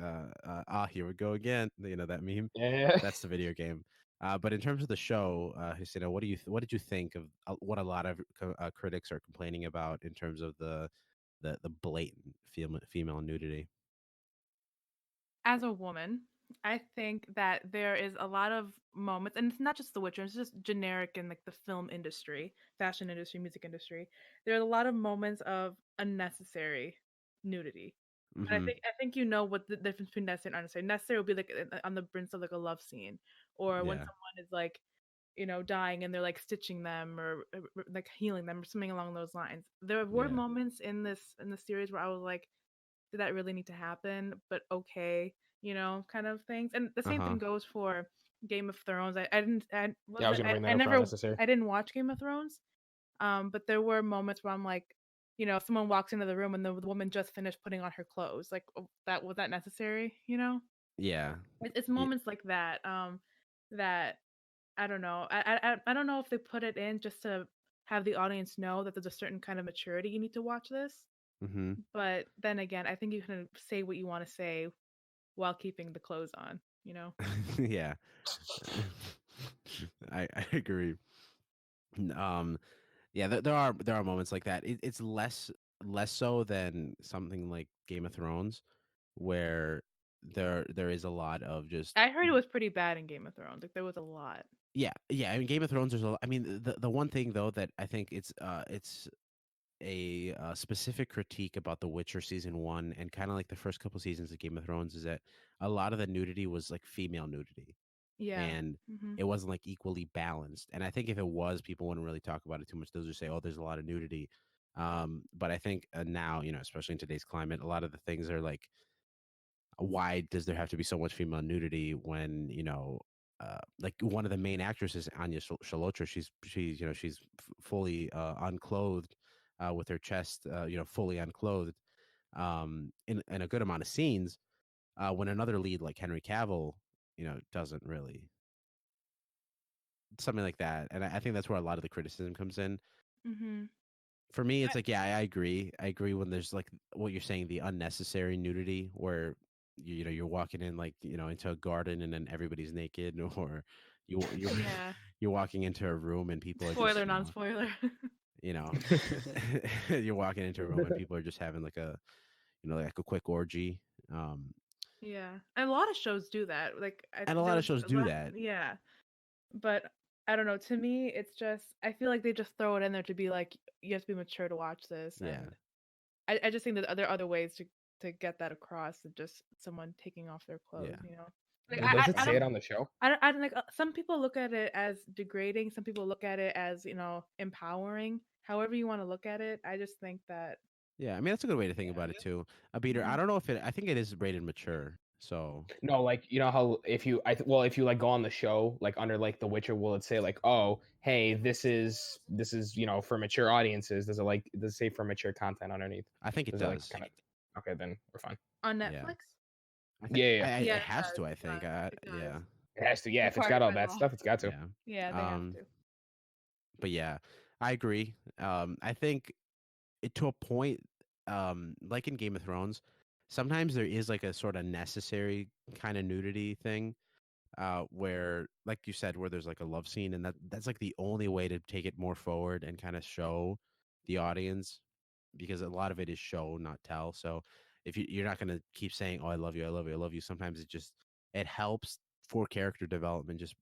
here we go again. You know that meme. Yeah. That's the video game. But in terms of the show, Hussein, what did you think of what a lot of critics are complaining about in terms of the blatant female nudity? As a woman, I think that there is a lot of moments, and it's not just The Witcher, it's just generic in like the film industry, fashion industry, music industry. There are a lot of moments of unnecessary nudity. And Mm-hmm. I think you know what the difference between necessary and unnecessary. Necessary would be like on the brink of like a love scene, or when Yeah. someone is like, dying and they're like stitching them or like healing them or something along those lines. There were Yeah. moments in the series where I was like, did that really need to happen? But okay, kind of things. And the same thing goes for Game of Thrones. I didn't. I was gonna bring that I up for never. unnecessary. I didn't watch Game of Thrones. But there were moments where I'm like, someone walks into the room and the woman just finished putting on her clothes. Like, that was that necessary? Yeah. It's moments like that. That I don't know. I don't know if they put it in just to have the audience know that there's a certain kind of maturity you need to watch this. Mm-hmm. But then again, I think you can say what you want to say while keeping the clothes on. Yeah. I agree. Yeah, there are moments like that. It's less so than something like Game of Thrones, where there is a lot of just. I heard it was pretty bad in Game of Thrones. Like there was a lot. Yeah, yeah. I mean, Game of Thrones. I mean, the one thing though that I think it's a specific critique about The Witcher season 1 and kind of like the first couple seasons of Game of Thrones is that a lot of the nudity was like female nudity. Yeah. And it wasn't like equally balanced. And I think if it was, people wouldn't really talk about it too much. They'll just say, "Oh, there's a lot of nudity." But I think now, especially in today's climate, a lot of the things are like, why does there have to be so much female nudity when like one of the main actresses, Anya Shalotra, she's fully unclothed, with her chest, fully unclothed, in a good amount of scenes, when another lead like Henry Cavill, doesn't really something like that. And I think that's where a lot of the criticism comes in. For me, it's like, yeah, I agree. I agree when there's like what you're saying, the unnecessary nudity where you're walking in like, into a garden and then everybody's naked, or Yeah. you're walking into a room and people are Spoiler, just, non-spoiler. you're walking into a room and people are just having like a like a quick orgy. Yeah, and a lot of shows do that. Like, And a lot of shows do that. Yeah, but I don't know. To me, it's just I feel like they just throw it in there to be like, you have to be mature to watch this. Yeah. And I just think that there are other ways to get that across than just someone taking off their clothes. Yeah. Like, Does it say it on the show? I don't like. Some people look at it as degrading. Some people look at it as empowering. However you want to look at it, I just think that. Yeah, I mean that's a good way to think about it too. Peter, I don't know if I think it is rated mature. So No, like how if you if you like go on the show like under like The Witcher, will it say like, oh, hey, this is for mature audiences? Does it say for mature content underneath? I think it does. Okay, then we're fine. On Netflix? Yeah. It has to, I think. Yeah. It has to. Yeah, if it's got all that stuff, it's got to. Yeah, they have to. But yeah, I agree. I think to a point, like in Game of Thrones, sometimes there is like a sort of necessary kind of nudity thing, where, like you said, where there's like a love scene, and that's like the only way to take it more forward and kind of show the audience because a lot of it is show, not tell. So if you're not going to keep saying, "Oh, I love you, I love you, I love you," sometimes it helps for character development, just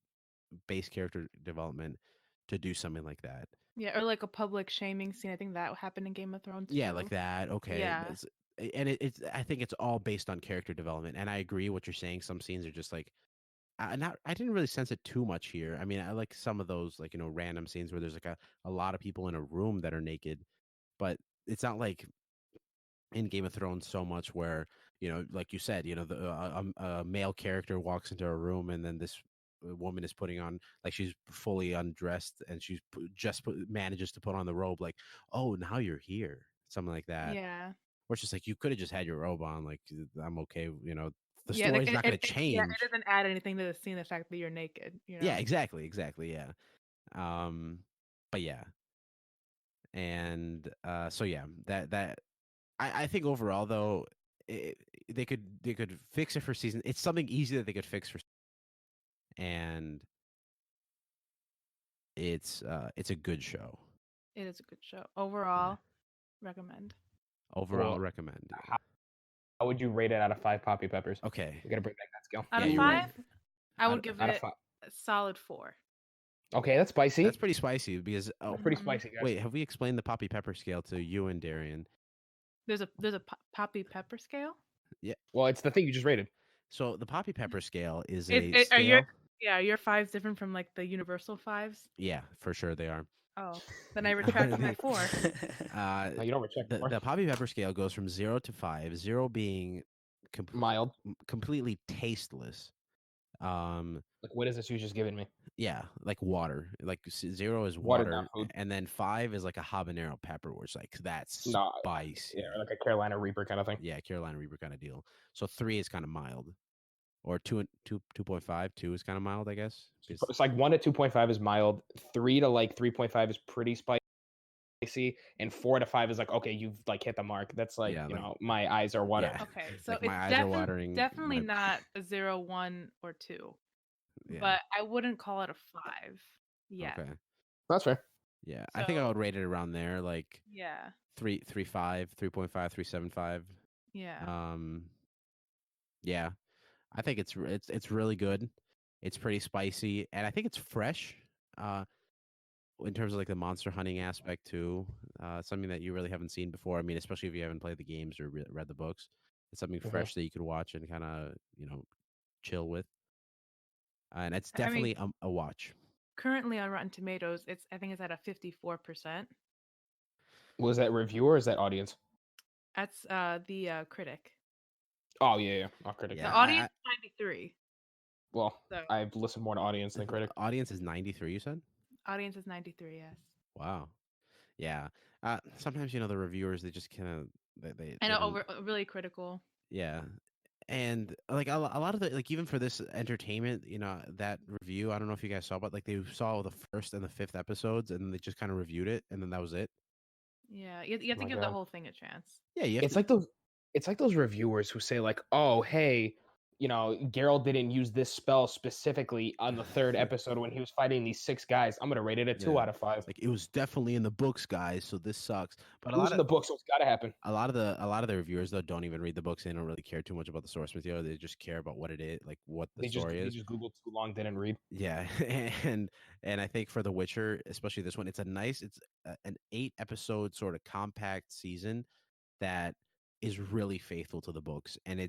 base character development, to do something like that. Yeah, or like a public shaming scene. I think that happened in Game of Thrones Yeah, too. like that. Okay. Yeah. And it's I think it's all based on character development. And I agree what you're saying. Some scenes are just like I didn't really sense it too much here. I mean, I like some of those like, random scenes where there's like a lot of people in a room that are naked, but it's not like in Game of Thrones so much where, like you said, a male character walks into a room and then this woman is putting on, like, she's fully undressed and manages to put on the robe, like, oh, now you're here, something like that. Yeah. Or it's just like, you could have just had your robe on, like, I'm okay, the Yeah, story's not going to change. Yeah, it doesn't add anything to the scene, the fact that you're naked. Yeah, exactly, yeah. But yeah, and so yeah, that I think overall though, they could fix it for season. It's something easy that they could fix for, and it's a good show. It is a good show overall. Recommend. Overall, Well, recommend. Yeah. How would you rate it out of 5 poppy peppers? Okay, We gotta bring back that scale. Out Yeah, of you're right. 5, I would give Out of it 5. a solid 4. Okay, that's spicy. That's pretty spicy because That's pretty spicy, guys. wait, have we explained the poppy pepper scale to you and Darian? There's a poppy pepper scale. Yeah. Well, it's the thing you just rated. So the poppy pepper scale is Are scale. your 5s different from like the universal 5s? Yeah, for sure they are. Oh, then I retract my 4. No, you don't recheck The poppy pepper scale goes from 0 to 5, 0 being mild, completely tasteless. Like, what is this you just given me? Yeah, like water. Like 0 is Watered water, down food. and then 5 is like a habanero pepper, where it's like that's No, spicy. Yeah, like a Carolina Reaper kind of thing. Yeah, Carolina Reaper kind of deal. So 3 is kind of mild, or 2.5. 2 is kind of mild, I guess. It's like 1 to 2.5 is mild. 3 to like 3.5 is pretty spicy, and 4 to 5 is like, okay, you've like hit the mark. That's like, my eyes are watering. Yeah. Okay, so Like, it's my eyes are watering. definitely not a 0, 1, or 2. Yeah. But I wouldn't call it a 5 yet. Okay. That's fair. Yeah, I think I would rate it around there, like 3.5, 3.5, 3.75. Yeah. Yeah, I think it's really good. It's pretty spicy, and I think it's fresh. In terms of like the monster hunting aspect too, something that you really haven't seen before. I mean, especially if you haven't played the games or read the books, it's something fresh that you could watch and kind of chill with. And it's definitely a watch. Currently on Rotten Tomatoes, I think it's at a 54%. Was that reviewer or is that audience? That's the critic. Oh yeah. Oh, critic. The audience is 93. Well, I've listened more to audience than critic. Audience is 93, you said? Audience is 93, yes. Wow. Yeah. Sometimes the reviewers, they just kind of I know, really critical. Yeah. And like a lot of the, like, even for this entertainment, that review, I don't know if you guys saw, but like they saw the 1st and the 5th episodes and they just kind of reviewed it and then that was it. Yeah, you have to give the whole thing a chance. Yeah, it's like those reviewers who say like, oh hey, Geralt didn't use this spell specifically on the 3rd episode when he was fighting these 6 guys. I'm gonna rate it a 2 out of 5. Like, it was definitely in the books, guys, so this sucks. But it was in the books, so it's gotta happen. A lot of the reviewers though don't even read the books. They don't really care too much about the source material. They just care about what it is, like what the story is. They just Googled too long, didn't read. Yeah, and I think for The Witcher, especially this one, it's an 8-episode sort of compact season that is really faithful to the books, and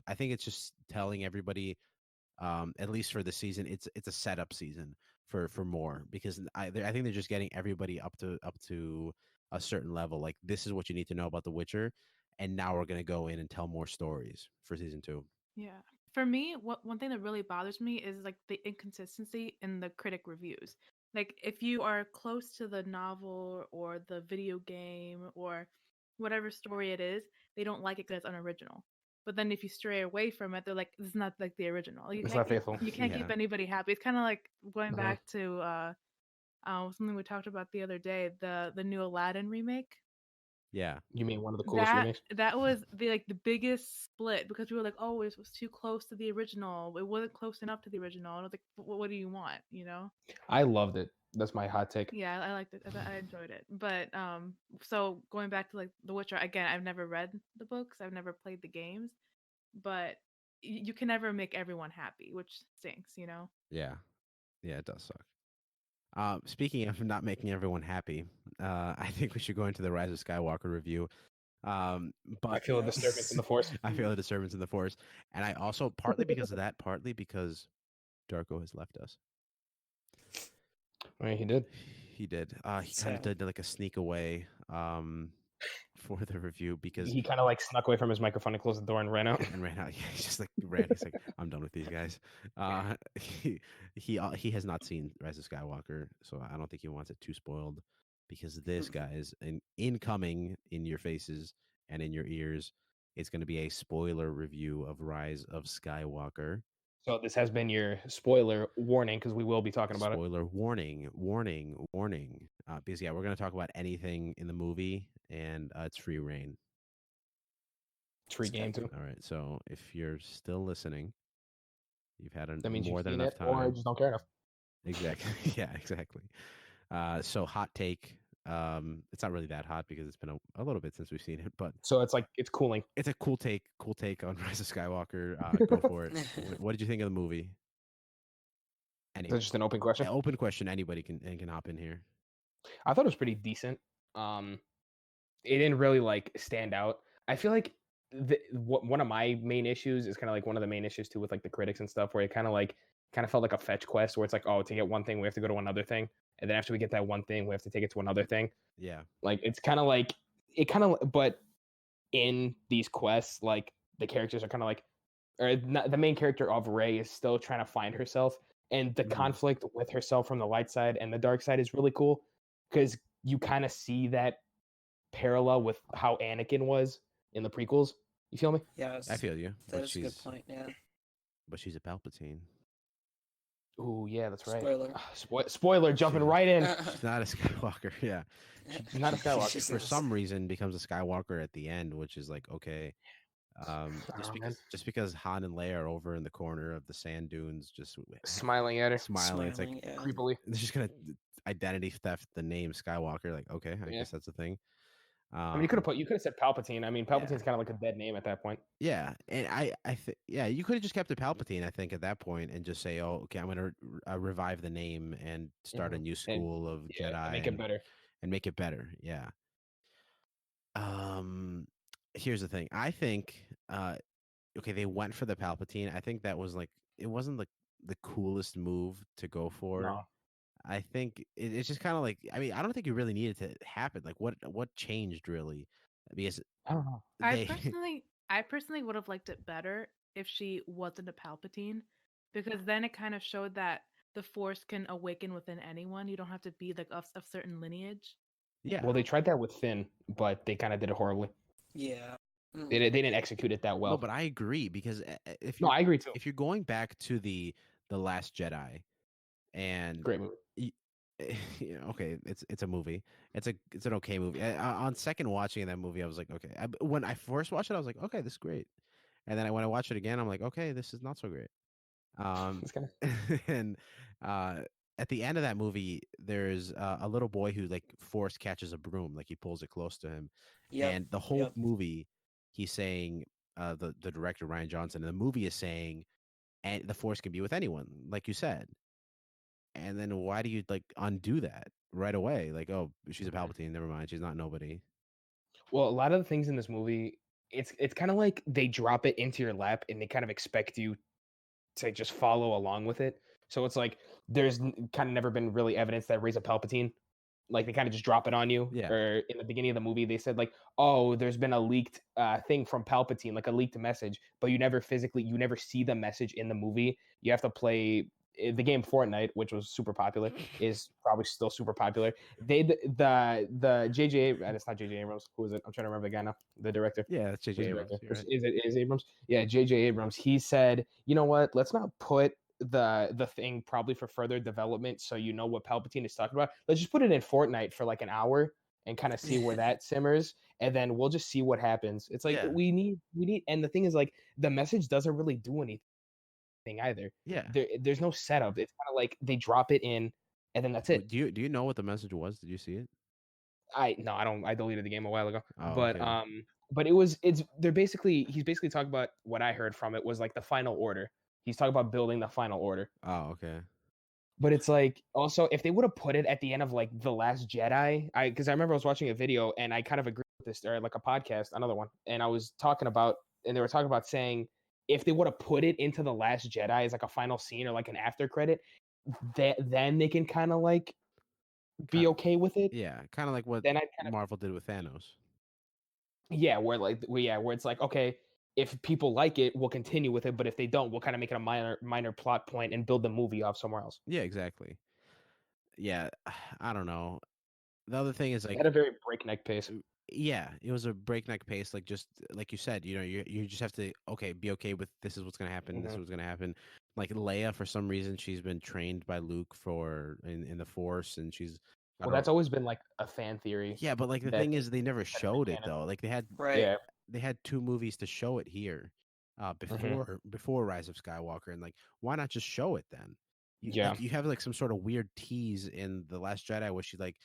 I think it's just telling everybody, at least for the season, it's a setup season for more, because I think they're just getting everybody up to a certain level. Like, this is what you need to know about The Witcher, and now we're gonna go in and tell more stories for season 2. Yeah, for me, one thing that really bothers me is like the inconsistency in the critic reviews. Like, if you are close to the novel or the video game or whatever story it is, they don't like it because it's unoriginal. But then if you stray away from it, they're like, "This is not like the original. It's not faithful. You can't keep anybody happy." It's kind of like going back to something we talked about the other day, the new Aladdin remake. Yeah. You mean one of the coolest remakes? That was the biggest split because we were like, oh, it was too close to the original. It wasn't close enough to the original. And I was like, what do you want? You know? I loved it. That's my hot take. Yeah, I liked it. I enjoyed it. But so going back to like The Witcher again, I've never read the books. I've never played the games, but you can never make everyone happy, which stinks. You know? Yeah. Yeah, it does suck. Speaking of not making everyone happy, I think we should go into the Rise of Skywalker review. But I feel a disturbance in the Force. I feel a disturbance in the Force, and I also partly because of that, partly because Darko has left us. I mean, he did. He did. He kind of did like a sneak away for the review because he kind of like snuck away from his microphone and closed the door and ran out. And ran out. Yeah, he just like ran. He's like, I'm done with these guys. He has not seen Rise of Skywalker, so I don't think he wants it too spoiled because this, guys, and incoming in your faces and in your ears, it's going to be a spoiler review of Rise of Skywalker. So this has been your spoiler warning because we will be talking about Spoiler warning. Because yeah, we're going to talk about anything in the movie, and it's free reign. it. Free game too. All right. So if you're still listening, you've had That means more you've than seen enough it, time. or just don't care enough. Exactly. Yeah, exactly. So hot take. It's not really that hot because it's been a little bit since we've seen it, but So it's like it's cooling. it's a cool take on Rise of Skywalker. Go for it. What did you think of the movie? Anyway, that's just an open question. Yeah, open question. Anybody can hop in here. I thought it was pretty decent. It didn't really like stand out. I feel like one of my main issues is kind of like one of the main issues too with like the critics and stuff, where it kind of felt like a fetch quest, where it's like, oh, to get one thing we have to go to another thing, and then after we get that one thing we have to take it to another thing. Yeah, like it's kind of like but in these quests, like the characters are kind of like, or not, the main character of Rey is still trying to find herself, and the conflict with herself from the light side and the dark side is really cool because you kind of see that parallel with how Anakin was in the prequels. You feel me? Yeah, I feel you. That's a good point. Yeah, but she's a Palpatine. Oh yeah, that's right. Spoiler. Spoiler, jumping right in. She's not a Skywalker. Yeah, she's not a Skywalker. For some reason, becomes a Skywalker at the end, which is like okay. Just because Han and Leia are over in the corner of the sand dunes, just smiling at her, smiling. It's like creepily. They're just gonna identity theft the name Skywalker. Like okay, I guess that's a thing. I mean, you could have said Palpatine. I mean, Palpatine's kind of like a dead name at that point. Yeah, and I think you could have just kept it Palpatine. I think at that point and just say, oh, okay, I'm gonna revive the name and start a new school of Jedi, and make it better. And make it better. Yeah. Here's the thing. I think okay, they went for the Palpatine. I think that was like it wasn't like the coolest move to go for. No. I think it's just kind of like I mean I don't think it really needed to happen. Like what changed really? Because I don't know. I personally would have liked it better if she wasn't a Palpatine, because then it kind of showed that the Force can awaken within anyone. You don't have to be like of certain lineage. Yeah. Well, they tried that with Finn, but they kind of did it horribly. Yeah. They didn't execute it that well. No, but I agree because I agree too. If you're going back to the Last Jedi, and great movie. Okay, it's a movie. It's an okay movie. On second watching that movie, I was like, okay. When I first watched it, I was like, okay, this is great. And then when I watch it again, I'm like, okay, this is not so great. And at the end of that movie, there's a little boy who like Force catches a broom, like he pulls it close to him, and the whole movie, he's saying, the director Ryan Johnson, and the movie is saying, and the Force can be with anyone, like you said. And then why do you like undo that right away? Like, oh, she's a Palpatine. Never mind, she's not nobody. Well, a lot of the things in this movie, it's kind of like they drop it into your lap and they kind of expect you to just follow along with it. So it's like there's kind of never been really evidence that Rey's a Palpatine. Like they kind of just drop it on you. Yeah. Or in the beginning of the movie, they said like, oh, there's been a leaked thing from Palpatine, like a leaked message, but you never see the message in the movie. You have to play the game Fortnite, which was super popular, is probably still super popular. The JJ, and it's not JJ Abrams. Who is it? I'm trying to remember the guy now. The director. Yeah, it's JJ Abrams. Right. Is Abrams? Yeah, JJ Abrams. He said, you know what? Let's not put the thing probably for further development, so you know what Palpatine is talking about. Let's just put it in Fortnite for like an hour, and kind of see where that simmers, and then we'll just see what happens. It's like we need, and the thing is, like, the message doesn't really do anything either. Yeah. There's no setup. It's kind of like they drop it in, and then that's it. Do you know what the message was? Did you see it? I don't. I deleted the game a while ago. Oh, but okay. but he's basically talking about, what I heard from it was like the final order. He's talking about building the final order. Oh, okay. But it's like, also, if they would have put it at the end of like The Last Jedi, because I remember I was watching a video and I kind of agreed with this, or like a podcast, another one, and they were talking about saying, if they would have put it into The Last Jedi as like a final scene or like an after credit, then they can kind of like be okay with it. Yeah, kind of like what Marvel did with Thanos. Yeah, where it's like, okay, if people like it, we'll continue with it, but if they don't, we'll kind of make it a minor plot point and build the movie off somewhere else. Yeah, exactly. Yeah, I don't know. The other thing is, like, it had a very breakneck pace. Yeah, it was a breakneck pace. Like, just like you said, you just have to be okay with, this is what's gonna happen. This is what's gonna happen. Like Leia, for some reason, she's been trained by Luke in the Force, and she's. Well, that's always been like a fan theory. Yeah, but like the thing is, they never showed it though. Like they had they had 2 movies to show it here, before Rise of Skywalker, and like, why not just show it then? Like, you have like some sort of weird tease in The Last Jedi where she like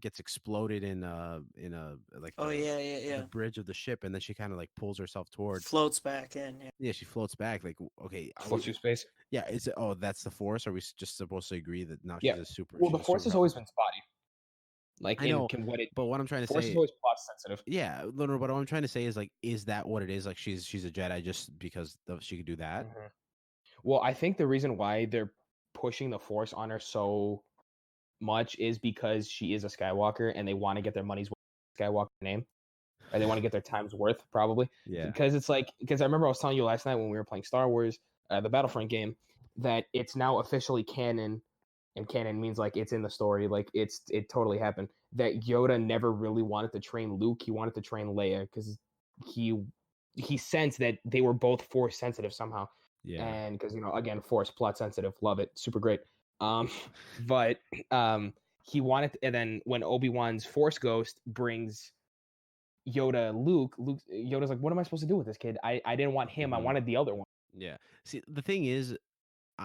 gets exploded in a like the bridge of the ship, and then she kind of like pulls herself towards, floats back in. Yeah, she floats back. Like, okay, floats through space. Yeah, that's the Force? Are we just supposed to agree that now she's a super? Well, the Force has always been spotty. Like, I know, but what I'm trying to say, Force is always plot sensitive. Yeah, but what I'm trying to say is, like, is that what it is? Like, she's a Jedi just because she could do that? Well, I think the reason why they're pushing the Force on her so much is because she is a Skywalker, and they want to get their money's worth with Skywalker name, or they want to get their time's worth, probably. Yeah. Because I remember I was telling you last night when we were playing Star Wars, the Battlefront game, that it's now officially canon. And canon means like it's in the story, like it totally happened. That Yoda never really wanted to train Luke; he wanted to train Leia because he sensed that they were both Force sensitive somehow. Yeah, and because again, Force plot sensitive, love it, super great. But he wanted, and then when Obi-Wan's Force Ghost brings Yoda's like, what am I supposed to do with this kid? I didn't want him; I wanted the other one. Yeah. See, the thing is,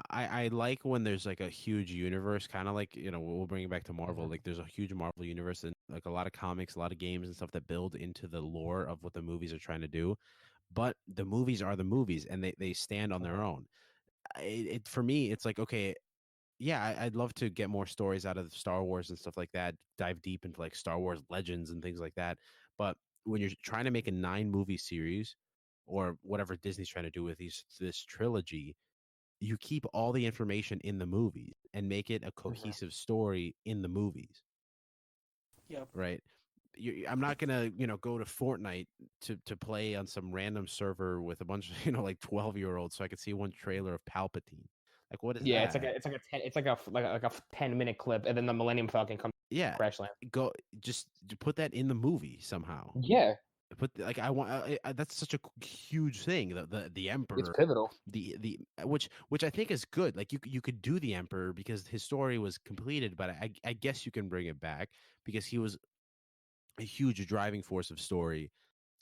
I like when there's like a huge universe, kind of like, we'll bring it back to Marvel. Like, there's a huge Marvel universe, and like a lot of comics, a lot of games and stuff that build into the lore of what the movies are trying to do. But the movies are the movies, and they stand on their own. For me, it's like, okay, yeah, I'd love to get more stories out of Star Wars and stuff like that, dive deep into like Star Wars Legends and things like that. But when you're trying to make a 9-movie series, or whatever Disney's trying to do with this trilogy, you keep all the information in the movies and make it a cohesive story in the movies. Yep. Right. I'm not gonna, go to Fortnite to play on some random server with a bunch of, like 12-year-olds so I could see one trailer of Palpatine. Like, what is that? Yeah, it's like a 10-minute clip, and then the Millennium Falcon comes. Yeah, crash land. Go just to put that in the movie somehow. Yeah. But like, I want that's such a huge thing. The Emperor, it's pivotal. The which I think is good. Like, you could do the Emperor because his story was completed, but I guess you can bring it back because he was a huge driving force of story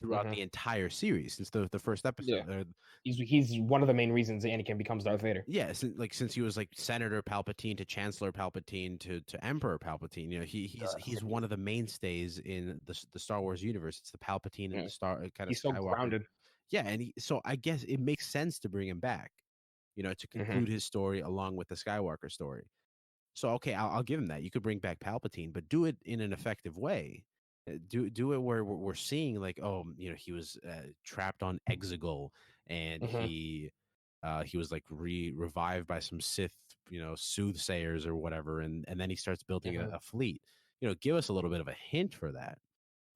throughout the entire series since the first episode. Yeah. He's one of the main reasons Anakin becomes Darth Vader. Yeah, since he was like Senator Palpatine to Chancellor Palpatine to Emperor Palpatine. He's one of the mainstays in the Star Wars universe. It's the Palpatine and the Star kind of. He's so Skywalker. Grounded. Yeah, and so I guess it makes sense to bring him back, to conclude his story along with the Skywalker story. So okay, I'll give him that. You could bring back Palpatine, but do it in an effective way. Do it where we're seeing like, he was trapped on Exegol, and he was like revived by some Sith, soothsayers or whatever, and then he starts building a fleet. Give us a little bit of a hint for that.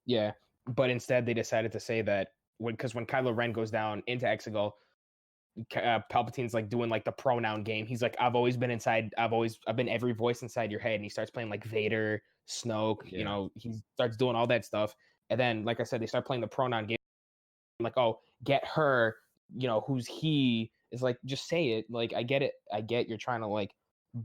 Yeah, but instead they decided to say that when Kylo Ren goes down into Exegol, Palpatine's like doing like the pronoun game. He's like, I've been every voice inside your head, and he starts playing like Vader, Snoke. Yeah. He starts doing all that stuff, and then like I said, they start playing the pronoun game. I'm like, oh, get her. Who's he? Is like, just say it. Like, I get it. I get you're trying to like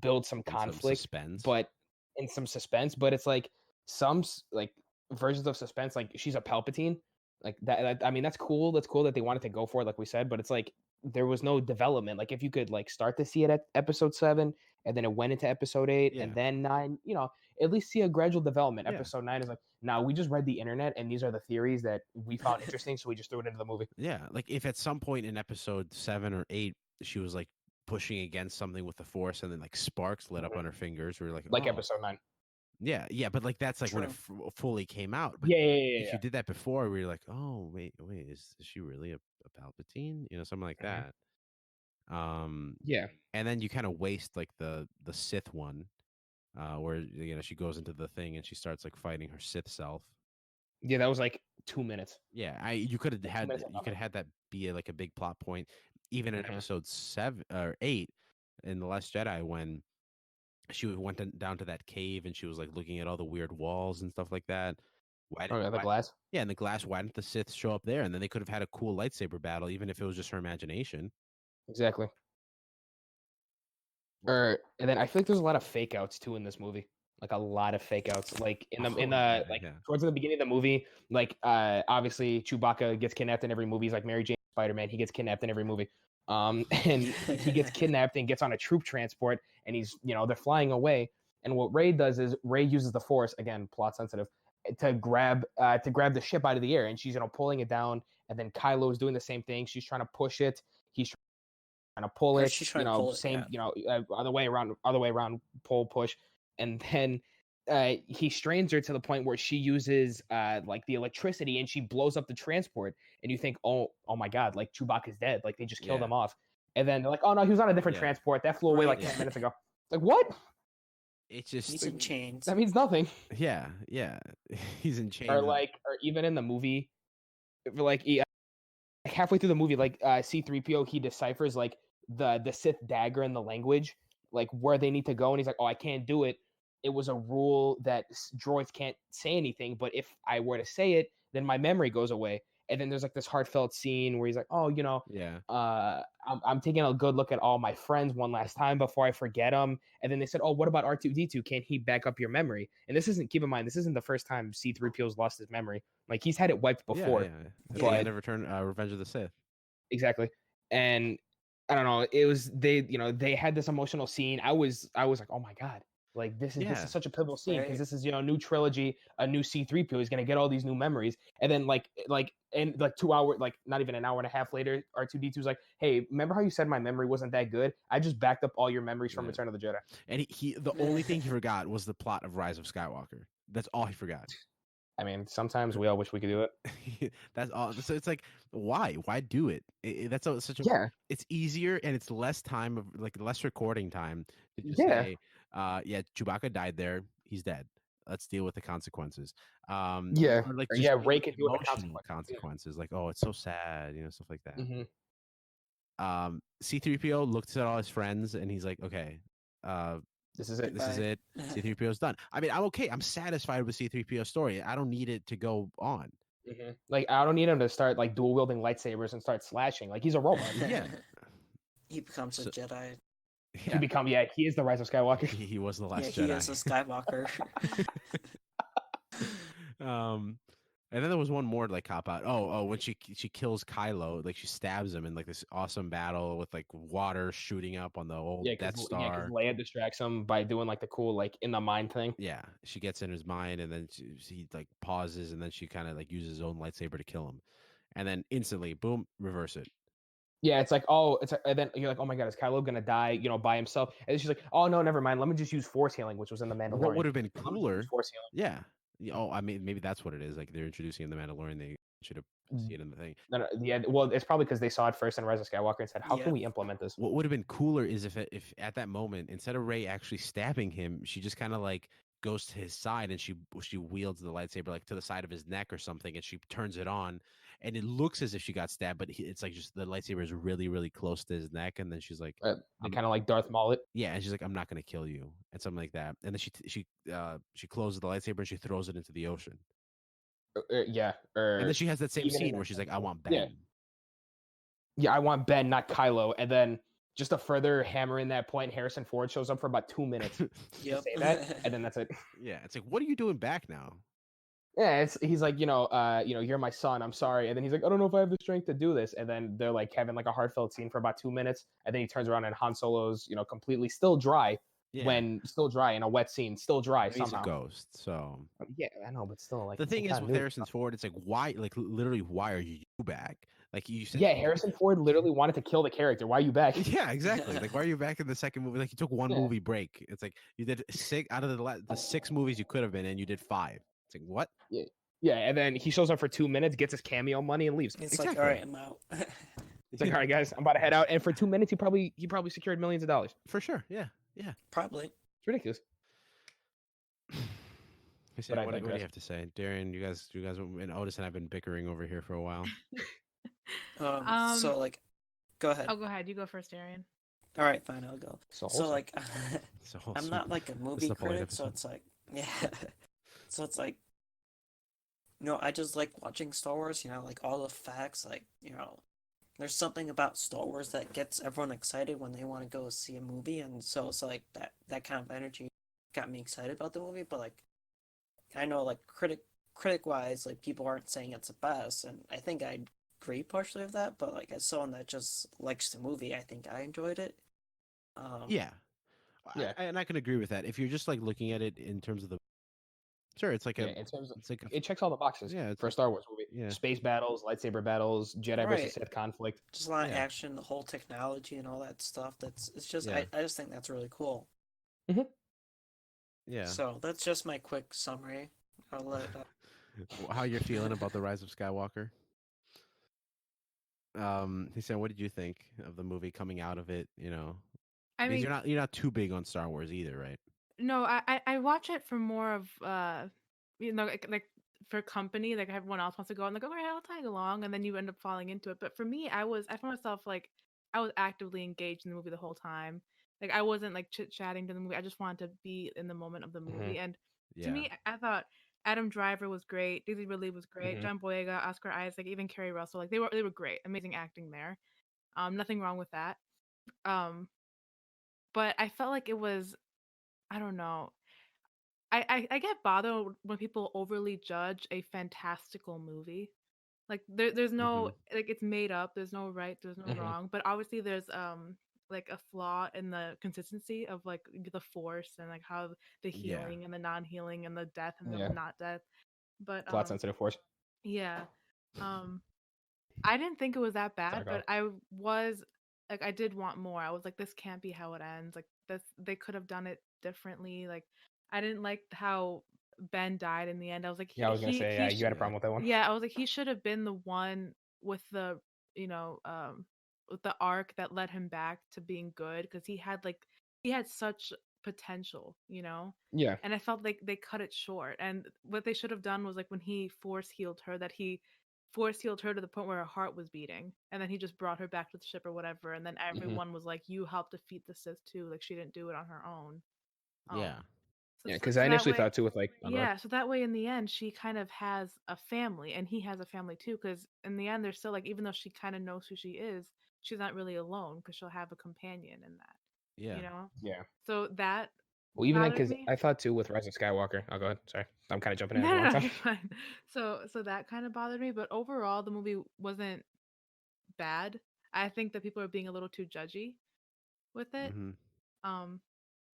build some conflict, suspense. but in some suspense. But it's like some like versions of suspense. Like she's a Palpatine, like that. I mean, that's cool. That's cool that they wanted to go for it, like we said. But it's like there was no development. Like if you could like start to see it at episode 7, and then it went into episode 8, and then 9. You know, at least see a gradual development. Yeah. Episode 9 is like, now we just read the internet, and these are the theories that we found interesting, so we just threw it into the movie. Yeah, like if at some point in episode 7 or 8 she was like pushing against something with the Force, and then like sparks lit up on her fingers, we were like, Like oh. episode 9. Yeah, but like that's like when it fully came out. But Yeah. if you did that before, we were like, oh wait, is she really a Palpatine? You know, something like that. Yeah. And then you kind of waste like the Sith one, where you know she goes into the thing and she starts like fighting her Sith self. Yeah, that was like 2 minutes. Yeah, you could have had minutes of nothing. had that be like a big plot point, even in episode 7 or 8 in The Last Jedi, when she went down to that cave and she was like looking at all the weird walls and stuff like that. The glass. Yeah, and the glass. Why didn't the Sith show up there? And then they could have had a cool lightsaber battle, even if it was just her imagination. Exactly. And then I feel like there's a lot of fake outs too in this movie. Like a lot of fake outs. Like towards the beginning of the movie, like obviously Chewbacca gets kidnapped in every movie. He's like Mary Jane Spider-Man. He gets kidnapped in every movie. And he gets kidnapped and gets on a troop transport, and he's, you know, they're flying away. And what Rey does is Rey uses the Force, again, plot sensitive, to grab the ship out of the air, and she's, you know, pulling it down. And then Kylo is doing the same thing. She's trying to push it. He's trying to pull it. You know, same. You know, other way around, pull, push, and then he strains her to the point where she uses like the electricity, and she blows up the transport. And you think, oh my God, like Chewbacca's dead. Like they just killed him off. And then they're like, oh no, he was on a different transport that flew away like 10 minutes ago. Like what? It's just he's in chains. That means nothing. Yeah, he's in chains. Or even in the movie, like halfway through the movie, like C-3PO, he deciphers like the Sith dagger in the language, like where they need to go, and he's like, oh, I can't do it. It was a rule that droids can't say anything, but if I were to say it, then my memory goes away. And then there's like this heartfelt scene where he's like, oh, you know, I'm taking a good look at all my friends one last time before I forget them. And then they said, oh, what about R2-D2? Can he back up your memory? And keep in mind, this isn't the first time C-3PO's lost his memory. Like he's had it wiped before. But the end of Revenge of the Sith. Exactly. And I don't know, they had this emotional scene. I was like, oh my God. Like this is such a pivotal scene because this is, you know, a new trilogy, a new C-3PO is going to get all these new memories. And then like 2 hours, like not even an hour and a half later, R2-D2 is like, hey, remember how you said my memory wasn't that good? I just backed up all your memories from Return of the Jedi. And the only thing he forgot was the plot of Rise of Skywalker. That's all he forgot. I mean, sometimes we all wish we could do it. That's all. So it's like, why do it? That's such a It's easier and it's less time of like less recording time to just say, Chewbacca died there. He's dead. Let's deal with the consequences. Or Rey can deal with the consequences. Like, oh, it's so sad, you know, stuff like that. C-3PO looked at all his friends and he's like, okay, this is it. C-3PO's done. I mean, I'm okay. I'm satisfied with C-3PO's story. I don't need it to go on. Like, I don't need him to start like dual wielding lightsabers and start slashing. Like, he's a robot. He becomes a Jedi. He is the Rise of Skywalker. He was the last Jedi. He is a Skywalker. And then there was one more like cop out. Oh, when she kills Kylo, like she stabs him in like this awesome battle with like water shooting up on the old Death Star. Yeah, because Leia distracts him by doing like the cool like in the mind thing. Yeah, she gets in his mind, and then he like pauses, and then she kind of like uses his own lightsaber to kill him, and then instantly, boom, reverse it. Yeah, it's like, and then you're like, oh my God, is Kylo gonna die, you know, by himself? And then she's like, oh no, never mind. Let me just use Force healing, which was in the Mandalorian. What would have been cooler? Force healing. Yeah. Oh, I mean, maybe that's what it is. Like they're introducing in the Mandalorian. They should have seen it in the thing. No, well, it's probably because they saw it first in Rise of Skywalker and said, how can we implement this? What would have been cooler is if at that moment, instead of Rey actually stabbing him, she just kind of like goes to his side and she wields the lightsaber like to the side of his neck or something, and she turns it on, and it looks as if she got stabbed, but it's like just the lightsaber is really, really close to his neck, and then she's like, kind of like Darth Maul it. Yeah, and she's like, I'm not gonna kill you, and something like that, and then she closes the lightsaber and she throws it into the ocean. And then she has that same scene where she's like, I want Ben. Yeah, I want Ben, not Kylo, and then just to further hammer in that point, Harrison Ford shows up for about 2 minutes to say that, and then that's it. Yeah, it's like, what are you doing back now? Yeah, he's like, you're my son. I'm sorry. And then he's like, I don't know if I have the strength to do this. And then they're like having like a heartfelt scene for about 2 minutes. And then he turns around and Han Solo's, completely still dry in a wet scene, still dry He's a somehow. ghost, so Yeah, I know, but still, like the thing is with Harrison Ford, it's like why, like literally, why are you back? Like you said, yeah, Harrison Ford literally wanted to kill the character. Why are you back? Yeah, exactly. Like why are you back in the second movie? Like you took one movie break. It's like you did 6 out of the 6 movies you could have been in, you did 5. It's like what? Yeah, and then he shows up for 2 minutes, gets his cameo money, and leaves. It's Exactly. like, all right, I'm out. It's like, all right, guys, I'm about to head out. And for 2 minutes, he probably secured millions of dollars. For sure. Yeah. Probably. It's ridiculous. What do you have to say, Darian? You guys, and Otis and I've been bickering over here for a while. So like, go ahead. Oh, go ahead. You go first, Darian. All right, fine, I'll go. So like, So I'm not like a movie critic, so it's like, yeah. So it's like, I just like watching Star Wars. Like all the facts, like there's something about Star Wars that gets everyone excited when they want to go see a movie, and so it's like that kind of energy got me excited about the movie. But like, I know like critic wise, like people aren't saying it's the best, and I think I agree partially with that. But like as someone that just likes the movie, I think I enjoyed it. Yeah. And I can agree with that. If you're just like looking at it in terms of it's like in terms of, it checks all the boxes. Yeah, for a Star Wars movie. Yeah. Space battles, lightsaber battles, Jedi versus Sith conflict. Just a lot of action, the whole technology and all that stuff. It's just I just think that's really cool. Mm-hmm. Yeah. So that's just my quick summary. I'll let how you're feeling about the Rise of Skywalker. He said, what did you think of the movie coming out of it? I mean, you're not too big on Star Wars either, right? No, I watch it for more of like for company. Like everyone else wants to go, and like, okay, I'll tag along, and then you end up falling into it. But for me, I found myself like I was actively engaged in the movie the whole time. Like I wasn't like chit chatting to the movie. I just wanted to be in the moment of the movie. And to me, I thought Adam Driver was great. Daisy Ridley was great. John Boyega, Oscar Isaac, even Kerry Russell. Like they were great. Amazing acting there. Nothing wrong with that. But I felt like it was, I don't know. I get bothered when people overly judge a fantastical movie. Like there's no like it's made up. There's no right. There's no wrong. But obviously there's like a flaw in the consistency of like the Force and like how the healing and the non-healing and the death and the not death. But plot sensitive Force. Yeah. I didn't think it was that bad, but I was like I did want more. I was like, this can't be how it ends. Like this, they could have done it differently. Like I didn't like how Ben died in the end. I was like, I was gonna say, you had a problem with that one. Yeah, I was like, he should have been the one with the, with the arc that led him back to being good, because he had such potential, Yeah. And I felt like they cut it short. And what they should have done was like when he force healed her, that he force healed her to the point where her heart was beating, and then he just brought her back to the ship or whatever, and then everyone was like, you helped defeat the Sith too, like she didn't do it on her own. Because I initially thought too with like so that way in the end she kind of has a family, and he has a family too, because in the end they're still like, even though she kind of knows who she is, she's not really alone because she'll have a companion in that. So that, well, even then, because I thought too with Rise of Skywalker. I'll go ahead. Sorry, I'm kind of jumping in. No, fine. So that kind of bothered me, but overall the movie wasn't bad. I think that people are being a little too judgy with it.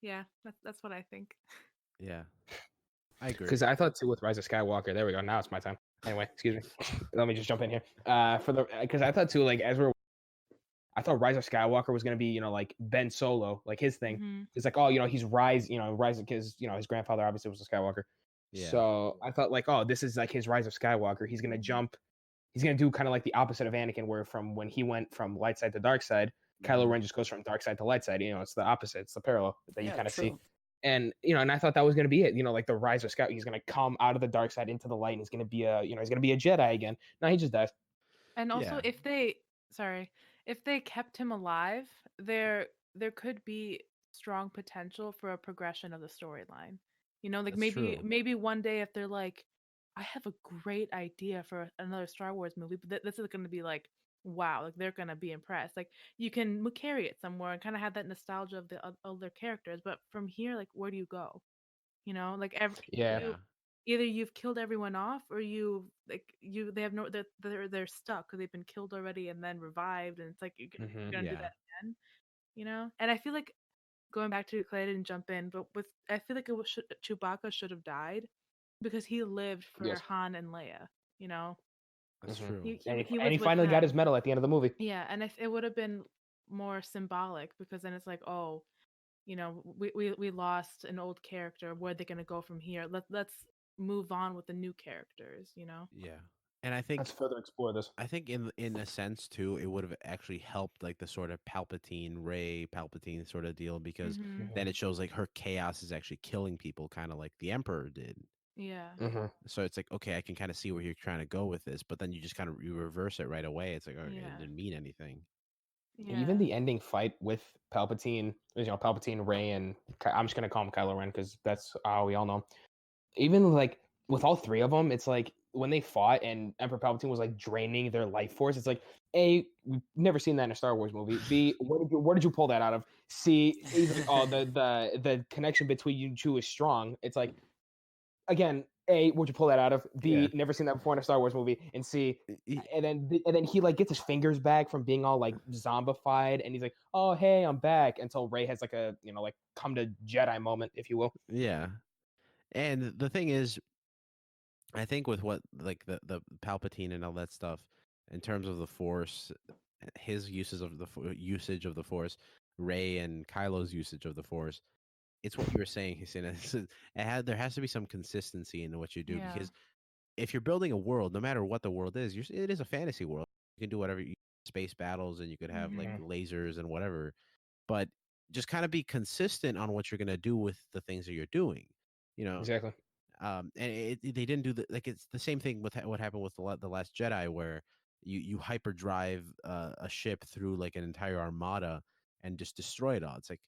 Yeah, that's what I think. Yeah, I agree. Because I thought too with Rise of Skywalker. There we go. Now it's my time. Anyway, excuse me. Let me just jump in here. Because I thought too, like I thought Rise of Skywalker was gonna be, like Ben Solo, like his thing. It's like, he's rising because his grandfather obviously was a Skywalker. Yeah. So I thought like, this is like his Rise of Skywalker. He's gonna jump. He's gonna do kind of like the opposite of Anakin, where from when he went from light side to dark side, Kylo Ren just goes from dark side to light side. It's the opposite. It's the parallel that you kind of see. And and I thought that was gonna be it. Like the Rise of Skywalker. He's gonna come out of the dark side into the light, and he's gonna be a Jedi again. No, he just dies. And also, if they kept him alive, there could be strong potential for a progression of the storyline. Like maybe one day if they're like, I have a great idea for another Star Wars movie, but this is going to be like, wow, like they're going to be impressed. Like you can carry it somewhere and kind of have that nostalgia of the other characters, but from here, like where do you go? Like either you've killed everyone off, or they have no they're stuck because they've been killed already and then revived, and it's like you're gonna do that again, you know. And I feel like going back to Clay, I didn't jump in, but I feel like Chewbacca should have died because he lived for Han and Leia, you know. That's true. He and he finally got his them. medal at the end of the movie. Yeah, and if it would have been more symbolic, because then it's like, oh, you know, we lost an old character. Where are they gonna go from here? Let's move on with the new characters, you know. Yeah, and I think let's further explore this. I think in a sense too, it would have actually helped like the sort of Rey Palpatine sort of deal, because then it shows like her chaos is actually killing people, kind of like the Emperor did. Yeah. So it's like, okay, I can kind of see where you're trying to go with this, but then you just kind of reverse it right away. It's like, okay, it didn't mean anything. Yeah. Even the ending fight with Palpatine, you know, Palpatine, Rey, and I'm just gonna call him Kylo Ren because that's how we all know. Even like with all three of them, it's like when they fought and Emperor Palpatine was like draining their life force. It's like, A, we've never seen that in a Star Wars movie. B, where did you pull that out of? C, he's like, oh, the connection between you two is strong. It's like, again, A, where'd you pull that out of? B, never seen that before in a Star Wars movie. And C, and then he like gets his fingers back from being all like zombified, and he's like, oh hey, I'm back. Until Rey has like a, you know, like come to Jedi moment, if you will. Yeah. And the thing is, I think with what like the Palpatine and all that stuff, in terms of the Force, his usage of the Force, Rey and Kylo's usage of the Force, it's what you were saying, Hussein. There has to be some consistency in what you do, because if you're building a world, no matter what the world is, it is a fantasy world. You can do whatever, space battles, and you could have like lasers and whatever, but just kind of be consistent on what you're going to do with the things that you're doing, you know. Exactly. And they didn't do like it's the same thing with what happened with the Last Jedi, where you hyperdrive a ship through like an entire armada and just destroy it all. It's like,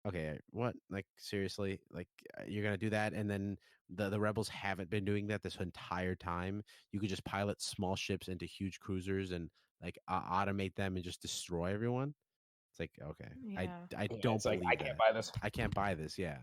okay, what? Like seriously, like you're gonna do that? And then the rebels haven't been doing that this entire time. You could just pilot small ships into huge cruisers and like automate them and just destroy everyone. It's like, okay, I don't believe I can't buy this. I can't buy this. Yeah.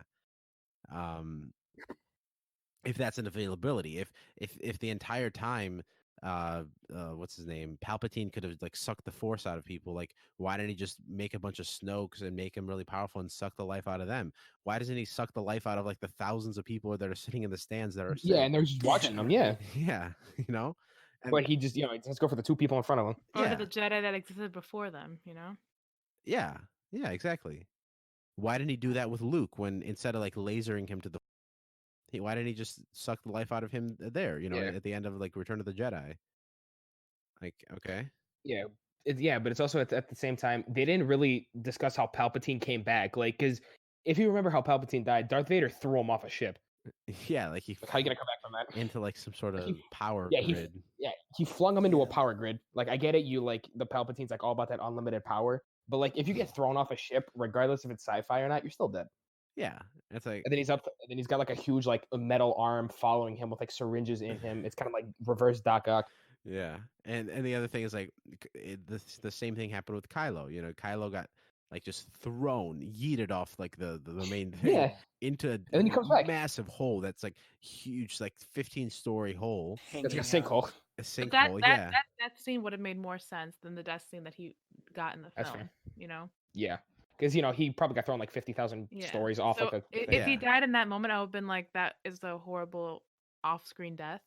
If that's an availability, if the entire time, what's his name, Palpatine could have like sucked the Force out of people, like why didn't he just make a bunch of Snokes and make them really powerful and suck the life out of them? Why doesn't he suck the life out of like the thousands of people that are sitting in the stands that are sick? And they're just watching them. Yeah, you know. But he just, you know, let's go for the two people in front of him. Or the Jedi that existed before them, you know. Yeah, exactly. Why didn't he do that with Luke, when instead of like lasering him to the, why didn't he just suck the life out of him there, you know, at the end of like Return of the Jedi? Like, okay. Yeah, but it's also at the same time, they didn't really discuss how Palpatine came back. Like, because if you remember how Palpatine died, Darth Vader threw him off a ship. Yeah, like how are you gonna come back from that? Into like some sort of power grid. He flung him into a power grid. Like, I get it, you like the Palpatine's like all about that unlimited power, but like if you get thrown off a ship, regardless if it's sci-fi or not, you're still dead. Yeah, it's like, and then he's got like a huge like a metal arm following him with like syringes in him. It's kind of like reverse Doc Ock. Yeah, and the other thing is like the same thing happened with Kylo. You know, Kylo got like just yeeted off like the main thing into and then he comes back. Massive hole that's like huge, like 15-story hole. It's like a sinkhole. A sinkhole. That scene would have made more sense than the death scene that he got in the film. That's fair. You know. Yeah. Because, you know, he probably got thrown like 50,000 stories off. So if he died in that moment, I would have been like, that is a horrible off-screen death.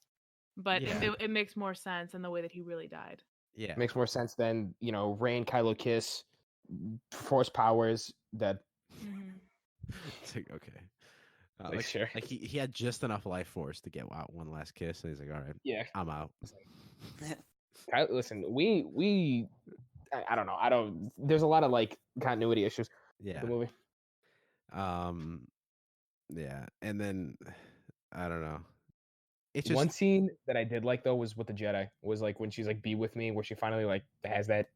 But it makes more sense in the way that he really died. Yeah. It makes more sense than, you know, Rey and Kylo kiss, Force powers, dead. It's like, okay. Like, sure. Like he had just enough life force to get out one last kiss, and he's like, all right, I'm out. Listen, we I don't know. There's a lot of like continuity issues. Yeah. The movie. Yeah, and then I don't know. It's just one scene that I did like though was with the Jedi. Was like when she's like, "Be with me," where she finally like has that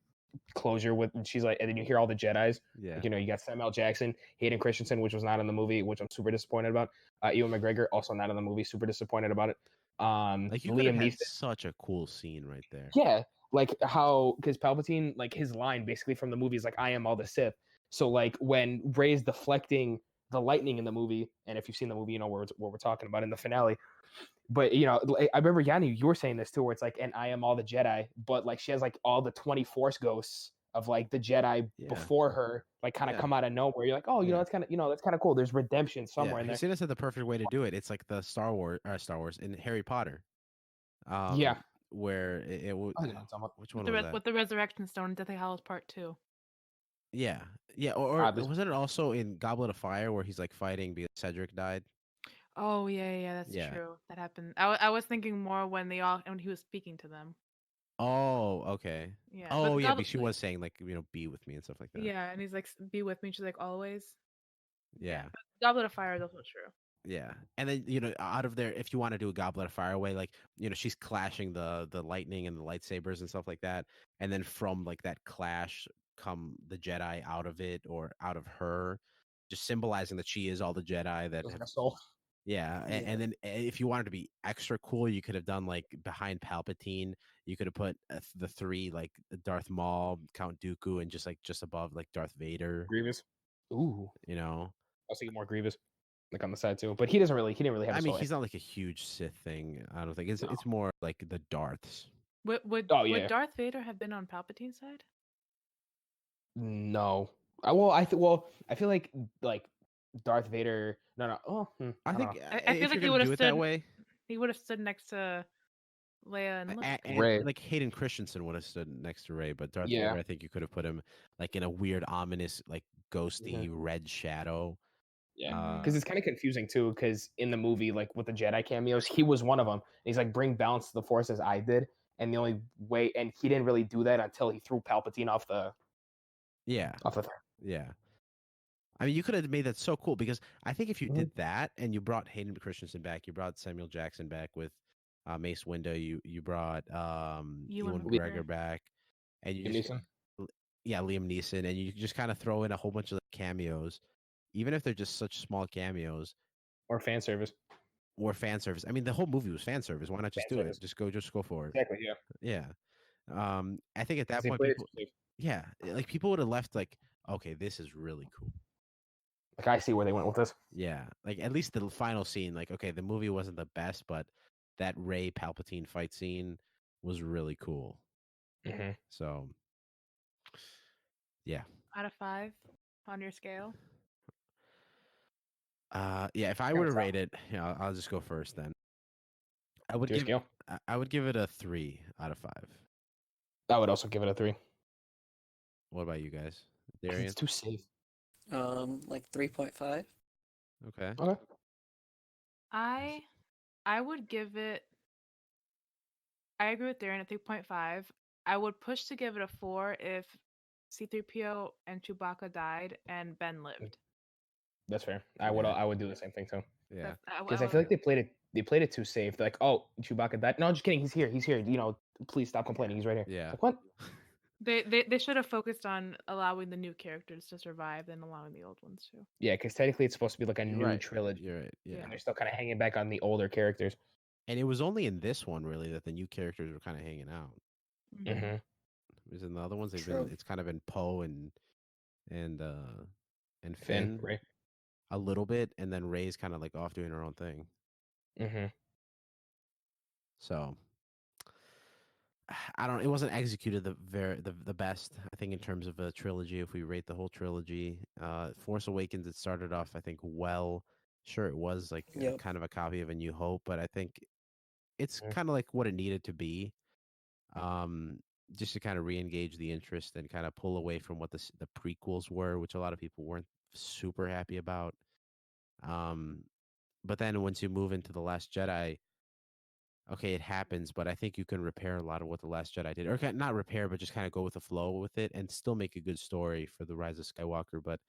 closure with, and she's like, and then you hear all the Jedis. Yeah. Like, you know, you got Samuel Jackson, Hayden Christensen, which was not in the movie, which I'm super disappointed about. Ewan McGregor also not in the movie, super disappointed about it. Like you Liam Neeson, such a cool scene right there. Yeah, like how, because Palpatine, like his line basically from the movie is like, "I am all the Sith." So like when Rey's deflecting the lightning in the movie, and if you've seen the movie, you know what we're talking about in the finale. But you know, I remember Yanni, you were saying this too, where it's like, and I am all the Jedi, but like she has like all the 20 Force ghosts of like the Jedi before her, like kind of come out of nowhere. You're like, oh, you know, that's kind of cool. There's redemption somewhere in there. Christina said the perfect way to do it. It's like the Star Wars in Harry Potter. Where it would. Which one was that? With the Resurrection Stone in Deathly Hallows Part 2. Yeah. Or wasn't it also in Goblet of Fire where he's like fighting because Cedric died? Oh yeah, that's true. That happened. I was thinking more when he was speaking to them. Oh, okay. Yeah. Oh, yeah, but she was saying like, you know, be with me and stuff like that. Yeah, and he's like, be with me. She's like, always. Yeah. But Goblet of Fire is also true. Yeah, and then you know, out of there, if you want to do a Goblet of Fire way, like you know, she's clashing the lightning and the lightsabers and stuff like that, and then from like that clash come the Jedi out of it or out of her, just symbolizing that she is all the Jedi that have soul. Yeah, and then if you wanted to be extra cool, you could have done like behind Palpatine. You could have put the three like Darth Maul, Count Dooku, and just above like Darth Vader. Grievous. Ooh, you know, I was thinking more Grievous, like on the side too. But he didn't really have. I mean, he's not like a huge Sith thing. I don't think it's more like the Darths. Would Darth Vader have been on Palpatine's side? No. I feel like Darth Vader. No. Oh, I think I feel like he would have stood that way. He would have stood next to Leia and Luke. And Rey. Like Hayden Christensen would have stood next to Rey, but Darth Vader, I think you could have put him like in a weird, ominous, like ghosty red shadow. Yeah, because it's kind of confusing too. Because in the movie, like with the Jedi cameos, he was one of them. And he's like, bring balance to the Force as I did, and the only way, and he didn't really do that until he threw Palpatine off the. Off the thing. Yeah. I mean, you could have made that so cool because I think if you did that and you brought Hayden Christensen back, you brought Samuel Jackson back with Mace Windu, you brought Ewan McGregor back, and you just Liam Neeson, and you just kind of throw in a whole bunch of cameos, even if they're just such small cameos, or fan service. I mean, the whole movie was fan service. Why not just do it? Just go for it. Exactly. Yeah. Yeah. I think at that point, people would have left like, okay, this is really cool. Like, I see where they went with this. Yeah, like at least the final scene, like, okay, the movie wasn't the best, but that Rey Palpatine fight scene was really cool. So, yeah. Out of 5 on your scale? Yeah, if I were to rate it, I'll just go first then. I would give it a 3 out of 5. I would also give it a 3. What about you guys? Darian? It's too safe. Like 3.5. Okay. I would give it. I agree with Darren at 3.5. I would push to give it a 4 if C-3PO and Chewbacca died and Ben lived. That's fair. I would do the same thing too. Yeah. Because I feel like they played it too safe. They're like, oh, Chewbacca died. No, just kidding. He's here. You know, please stop complaining. He's right here. Yeah. Like, what? They should have focused on allowing the new characters to survive than allowing the old ones to. Yeah, because technically it's supposed to be like a new trilogy. You're right. Yeah. And they're still kind of hanging back on the older characters. And it was only in this one really that the new characters were kind of hanging out. Mm-hmm. Because in the other ones, it's kind of been Poe and Finn Rey. A little bit, and then Rey's kind of like off doing her own thing. So I don't. It wasn't executed the best. I think in terms of a trilogy, if we rate the whole trilogy, Force Awakens, it started off I think well. Sure, it was like kind of a copy of A New Hope, but I think it's kind of like what it needed to be. Just to kind of re-engage the interest and kind of pull away from what the prequels were, which a lot of people weren't super happy about. But then once you move into The Last Jedi, okay, it happens, but I think you can repair a lot of what The Last Jedi did. Or not repair, but just kind of go with the flow with it and still make a good story for The Rise of Skywalker. But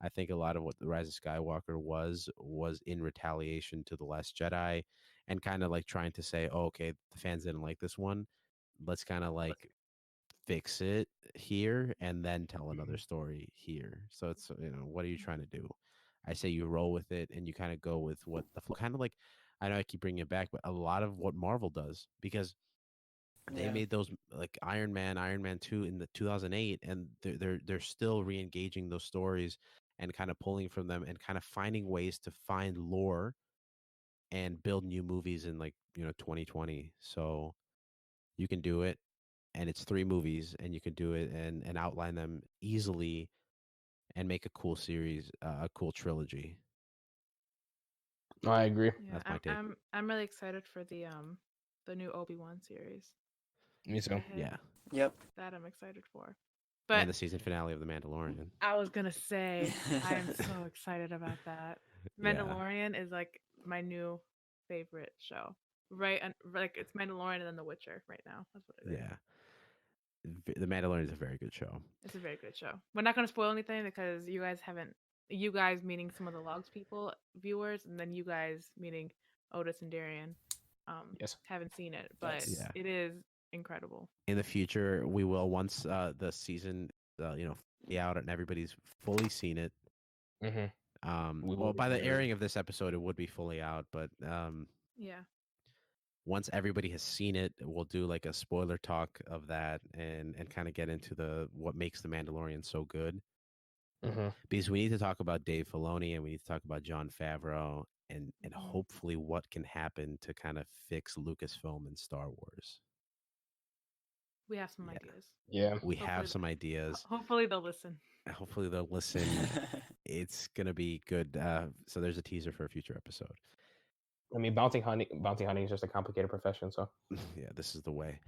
I think a lot of what The Rise of Skywalker was in retaliation to The Last Jedi and kind of like trying to say, oh, okay, the fans didn't like this one. Let's kind of like fix it here and then tell another story here. So it's, what are you trying to do? I say you roll with it and you kind of go with what the flow, kind of like, I know I keep bringing it back, but a lot of what Marvel does, because they made those like Iron Man 2 in the 2008, and they're still re-engaging those stories and kind of pulling from them and kind of finding ways to find lore and build new movies in 2020. So you can do it, and it's 3 movies, and you can do it and outline them easily and make a cool series, a cool trilogy. I agree. Yeah, That's my take. I'm really excited for the new Obi-Wan series. Me too. Yeah. Yep. That I'm excited for. And But the season finale of The Mandalorian. I was gonna say I am so excited about that. Yeah. Mandalorian is like my new favorite show. Right, and like it's Mandalorian and then The Witcher right now. That's what it is. Yeah. The Mandalorian is a very good show. It's a very good show. We're not gonna spoil anything because you guys haven't. You guys meaning some of the Logs people, viewers, and then you guys meaning Otis and Darian. Yes. Haven't seen it, but Yeah. it is incredible. In the future, we will, once the season fully out and everybody's fully seen it. Mm-hmm. Well, by the airing of this episode, it would be fully out, but Yeah. once everybody has seen it, we'll do like a spoiler talk of that and kind of get into what makes The Mandalorian so good. Mm-hmm. Because we need to talk about Dave Filoni and we need to talk about Jon Favreau and Mhm. hopefully what can happen to kind of fix Lucasfilm and Star Wars. We have some Yeah. ideas. Yeah. We have Hopefully- some ideas. Hopefully they'll listen. Hopefully they'll listen. It's gonna be good. So there's a teaser for a future episode. I mean, bounty hunting is just a complicated profession. So Yeah, this is the way.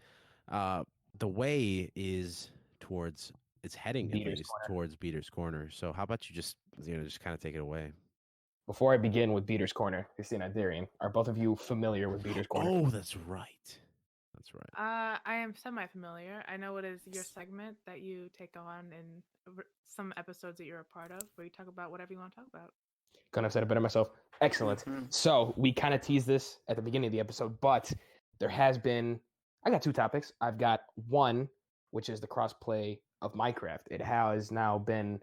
The way is towards. It's heading at Beater's least Corner. towards Beater's Corner. So how about you just kind of take it away? before I begin with Beater's Corner, Christina and Darian, are both of you familiar with Beater's Corner? Oh, that's right. That's right. I am semi-familiar. I know it is your segment that you take on in some episodes that you're a part of, where you talk about whatever you want to talk about. Couldn't have said it better myself. Excellent. Mhm. So we kind of teased this at the beginning of the episode, but there has been. I got two topics. I've got one, which is the crossplay of Minecraft. It has now been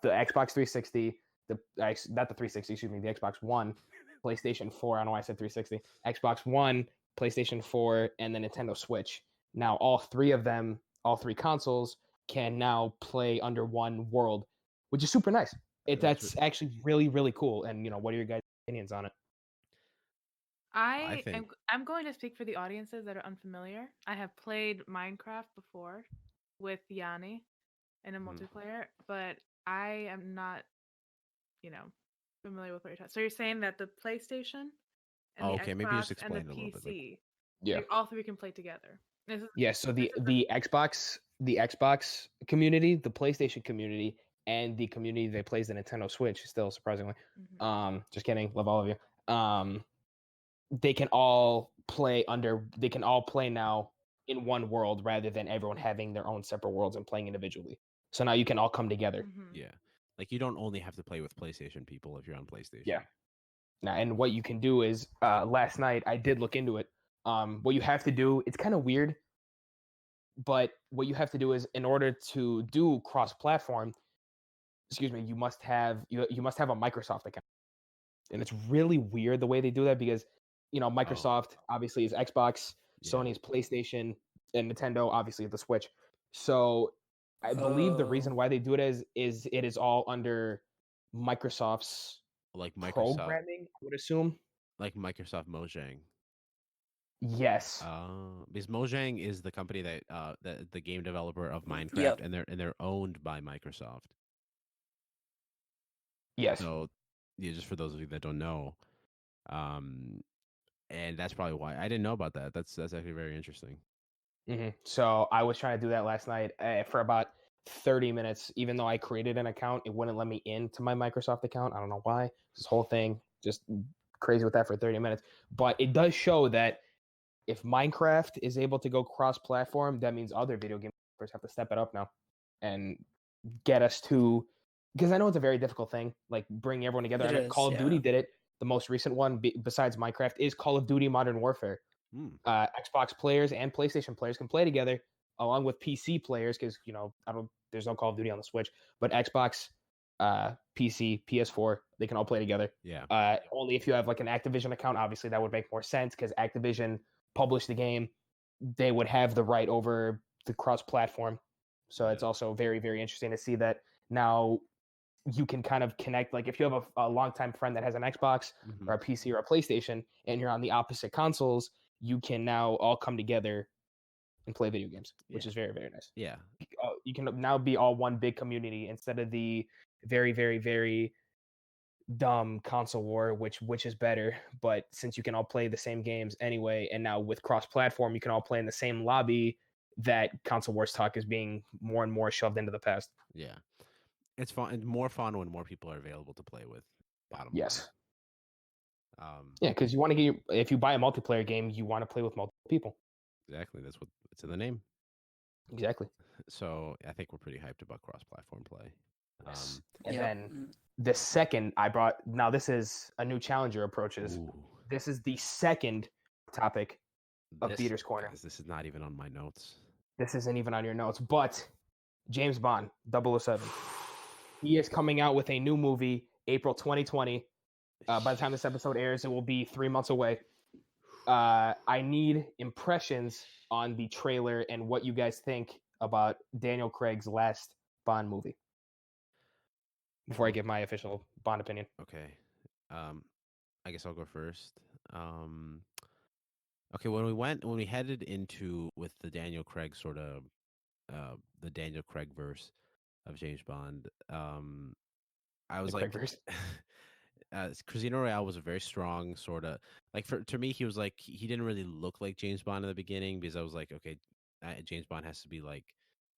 the Xbox 360, not the 360, excuse me, the Xbox One, PlayStation 4. I don't know why I said 360. Xbox One, PlayStation 4, and the Nintendo Switch. Now all three of them, all three consoles, can now play under one world, which is super nice. That's actually really, really cool. And what are your guys' opinions on it? I'm going to speak for the audiences that are unfamiliar. I have played Minecraft before with Yanni in a multiplayer, but I am not, familiar with what you're talking. So you're saying that the PlayStation and the Xbox maybe just and the explain a little bit. PC, Yeah. all three can play together. Yeah, so the Xbox community, the PlayStation community, and the community that plays the Nintendo Switch, still surprisingly. Just kidding, love all of you. They can all play now in one world rather than everyone having their own separate worlds and playing individually. So now you can all come together. Yeah. Like you don't only have to play with PlayStation people if you're on PlayStation. Yeah. Now, and what you can do is last night I did look into it. What you have to do, it's kind of weird, but what you have to do is in order to do cross-platform, you must have a Microsoft account. And it's really weird the way they do that because Microsoft obviously is Xbox, Sony is PlayStation, and Nintendo obviously is the Switch. So I believe the reason why they do it is it is all under Microsoft's programming, I would assume. Like Microsoft Mojang. Yes. Because Mojang is the company that the game developer of Minecraft, Yep. and they're owned by Microsoft. Yes. So, yeah, just for those of you that don't know, and that's probably why I didn't know about that. That's actually very interesting. So I was trying to do that last night for about 30 minutes. Even though I created an account, it wouldn't let me into my Microsoft account. I don't know why. This whole thing just crazy with that for 30 minutes. But it does show that if Minecraft is able to go cross-platform, that means other video game developers have to step it up now and get us to. Because I know it's a very difficult thing, like bringing everyone together. Call of Duty did it. The most recent one, besides Minecraft, is Call of Duty Modern Warfare. Xbox players and PlayStation players can play together, along with PC players, because there's no Call of Duty on the Switch, but Xbox, PC, PS4, they can all play together. Yeah. Only if you have like an Activision account, obviously that would make more sense because Activision published the game, they would have the right over the cross-platform. So it's also very, very interesting to see that now you can kind of connect. Like if you have a longtime friend that has an Xbox or a PC or a PlayStation, and you're on the opposite consoles, you can now all come together and play video games, which is very, very nice. Yeah. You can now be all one big community instead of the very, very, very dumb console war, which is better. But since you can all play the same games anyway, and now with cross-platform, you can all play in the same lobby, that console wars talk is being more and more shoved into the past. Yeah. It's fun. It's more fun when more people are available to play with. Bottom Yes. line. Yeah, because you want to get if you buy a multiplayer game, you want to play with multiple people. Exactly. That's what it's in the name. Exactly. So I think we're pretty hyped about cross-platform play. Yes. And then the second I brought, now this is a new challenger approaches. Ooh. This is the second topic of Peter's Corner. Guys, this is not even on my notes. This isn't even on your notes, but James Bond 007. He is coming out with a new movie April 2020. By the time this episode airs, it will be 3 months away. I need impressions on the trailer and what you guys think about Daniel Craig's last Bond movie before I give my official Bond opinion. Okay. I guess I'll go first. Okay, when we headed into with the Daniel Craig sort of the Daniel Craig verse of James Bond, I was like Casino Royale was a very strong sort of like to me he was like he didn't really look like James Bond in the beginning because I was like, okay, James Bond has to be like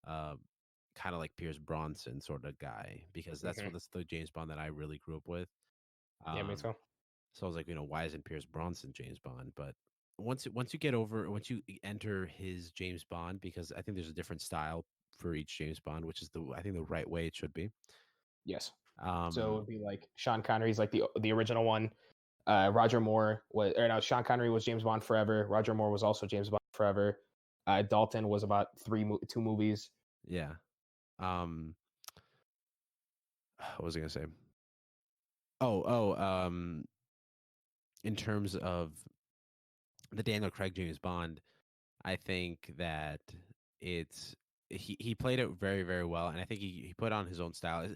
kind of like Pierce Bronson sort of guy because that's the James Bond that I really grew up with. Yeah, me too. So I was like, why isn't Pierce Bronson James Bond? But once you enter his James Bond, because I think there's a different style for each James Bond, which is I think the right way it should be. Yes. So it would be like Sean Connery's like the original one. Roger Moore Sean Connery was James Bond forever. Roger Moore was also James Bond forever. Dalton was about 2 movies. Yeah. What was I gonna say? In terms of the Daniel Craig James Bond, I think that he played it very, very well, and I think he put on his own style.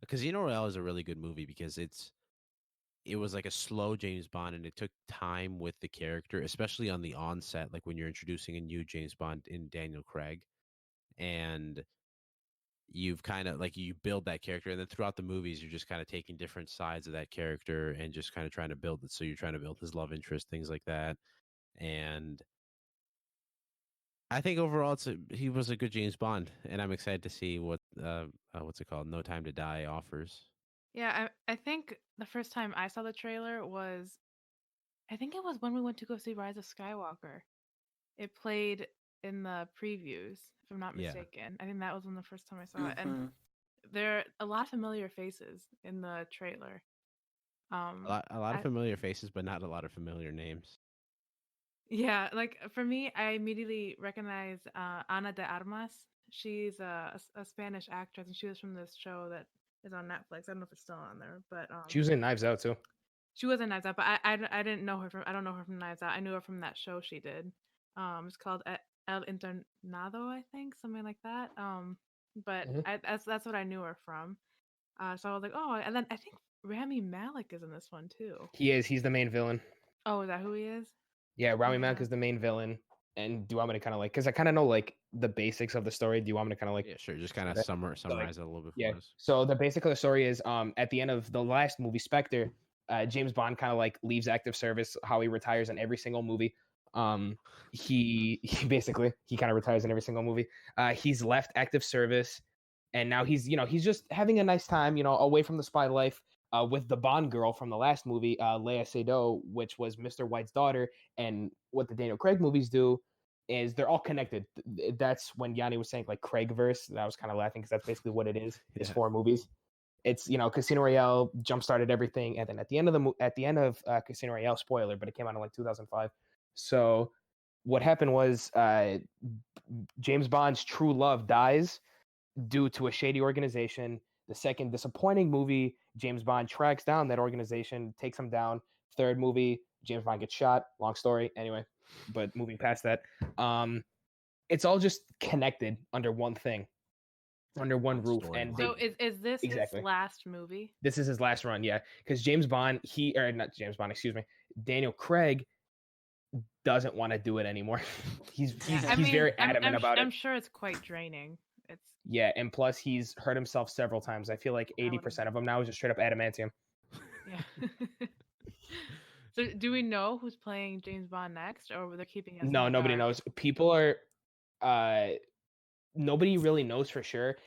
Casino Royale is a really good movie because it was like a slow James Bond, and it took time with the character, especially on the onset, like when you're introducing a new James Bond in Daniel Craig, and you've kind of like you build that character, and then throughout the movies you're just kind of taking different sides of that character and just kind of trying to build it. So you're trying to build his love interest, things like that, and I think overall he was a good James Bond, and I'm excited to see what's it called, No Time to Die offers. Yeah, I think the first time I saw the trailer was, I think it was when we went to go see Rise of Skywalker. It played in the previews, if I'm not mistaken. I think that was when the first time I saw it, and there are a lot of familiar faces in the trailer. A lot of familiar faces, but not a lot of familiar names. Yeah, like for me, I immediately recognize Ana de Armas. She's a Spanish actress, and she was from this show that is on Netflix. I don't know if it's still on there, but she was in Knives Out too. She was in Knives Out, but I didn't know her from. I don't know her from Knives Out. I knew her from that show she did. It's called El Internado, I think, something like that. But that's what I knew her from. So I was like, oh, and then I think Rami Malek is in this one too. He is. He's the main villain. Oh, is that who he is? Yeah, Rami Malek is the main villain. And do you want me to kind of like, because I kind of know like the basics of the story. Do you want me to kind of like? Yeah, sure. Just kind of summarize it a little bit for us. So the basic of the story is, at the end of the last movie, Spectre, James Bond kind of like leaves active service. How he retires in every single movie. He basically kind of retires in every single movie. He's left active service, and now he's just having a nice time, away from the spy life. With the Bond girl from the last movie, Lea Seydoux, which was Mr. White's daughter. And what the Daniel Craig movies do is they're all connected. That's when Yanni was saying like Craigverse, and I was kind of laughing because that's basically what it is. It's 4 movies. It's Casino Royale jump started everything, and then at the end of Casino Royale, spoiler, but it came out in like 2005. So what happened was James Bond's true love dies due to a shady organization. The second disappointing movie, James Bond tracks down that organization, takes them down. Third movie, James Bond gets shot. Long story. Anyway, but moving past that, it's all just connected under one thing. under one roof. story And line. So is this Exactly. his last movie? This is his last run, yeah. Because James Bond, not James Bond, excuse me, Daniel Craig doesn't want to do it anymore. he's very adamant about it. I'm sure it's quite draining. It's Yeah, and plus he's hurt himself several times. I feel like 80% of them now is just straight up adamantium. yeah. So do we know who's playing James Bond next, or they're keeping it? No, nobody knows. People are, nobody really knows for sure.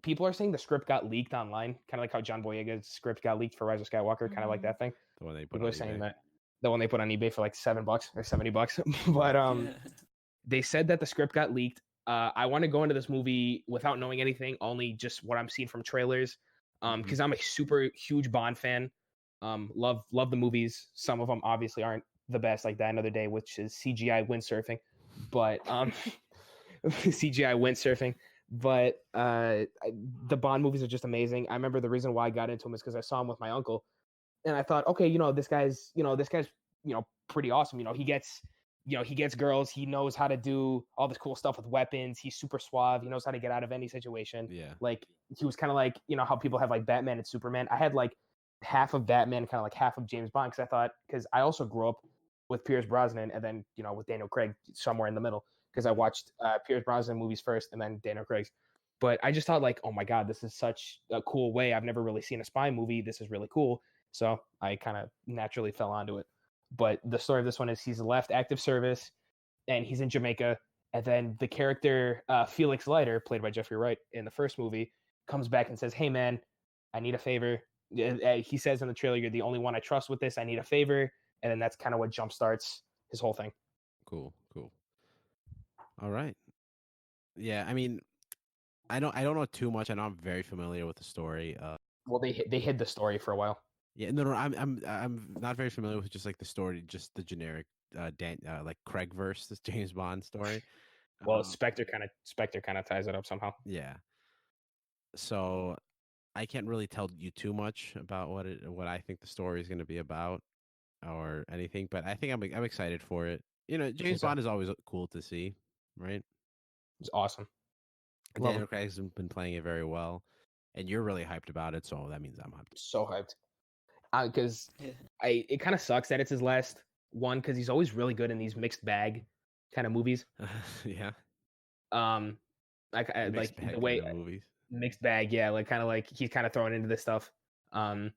People are saying the script got leaked online, kind of like how John Boyega's script got leaked for Rise of Skywalker, kind of like that thing. The one they put People on are saying eBay. that the one they put on eBay for like $7 or $70, but they said that the script got leaked. I want to go into this movie without knowing anything, only just what I'm seeing from trailers, because I'm a super huge Bond fan. Love the movies. Some of them obviously aren't the best, like Die Another Day, which is CGI windsurfing, but CGI windsurfing. But the Bond movies are just amazing. I remember the reason why I got into them is because I saw him with my uncle, and I thought, okay, this guy's pretty awesome. He gets girls. He knows how to do all this cool stuff with weapons. He's super suave. He knows how to get out of any situation. Yeah. Like he was kind of like, how people have like Batman and Superman. I had like half of Batman, kind of like half of James Bond, because I thought, because I also grew up with Pierce Brosnan and then with Daniel Craig somewhere in the middle, because I watched Pierce Brosnan movies first and then Daniel Craig's. But I just thought like, oh my God, this is such a cool way. I've never really seen a spy movie. This is really cool. So I kind of naturally fell onto it. But the story of this one is he's left active service and he's in Jamaica. And then the character Felix Leiter, played by Jeffrey Wright in the first movie, comes back and says, hey, man, I need a favor. He says in the trailer, you're the only one I trust with this. I need a favor. And then that's kind of what jumpstarts his whole thing. Cool. All right. Yeah, I mean, I don't know too much. I know I'm very familiar with the story. Well, they hid the story for a while. Yeah, no, I'm not very familiar with just like the story, just the generic like Craig verse, this James Bond story. Well, Spectre kind of ties it up somehow. Yeah. So I can't really tell you too much about what I think the story is going to be about or anything, but I think I'm excited for it. James Bond is always cool to see, right? It's awesome. Daniel Craig's been playing it very well, and you're really hyped about it, so that means I'm hyped. So hyped. Because it kind of sucks that it's his last one, because he's always really good in these mixed bag kind of movies. Yeah. Like the way movies. Mixed bag, yeah, like kind of like he's kind of thrown into this stuff. I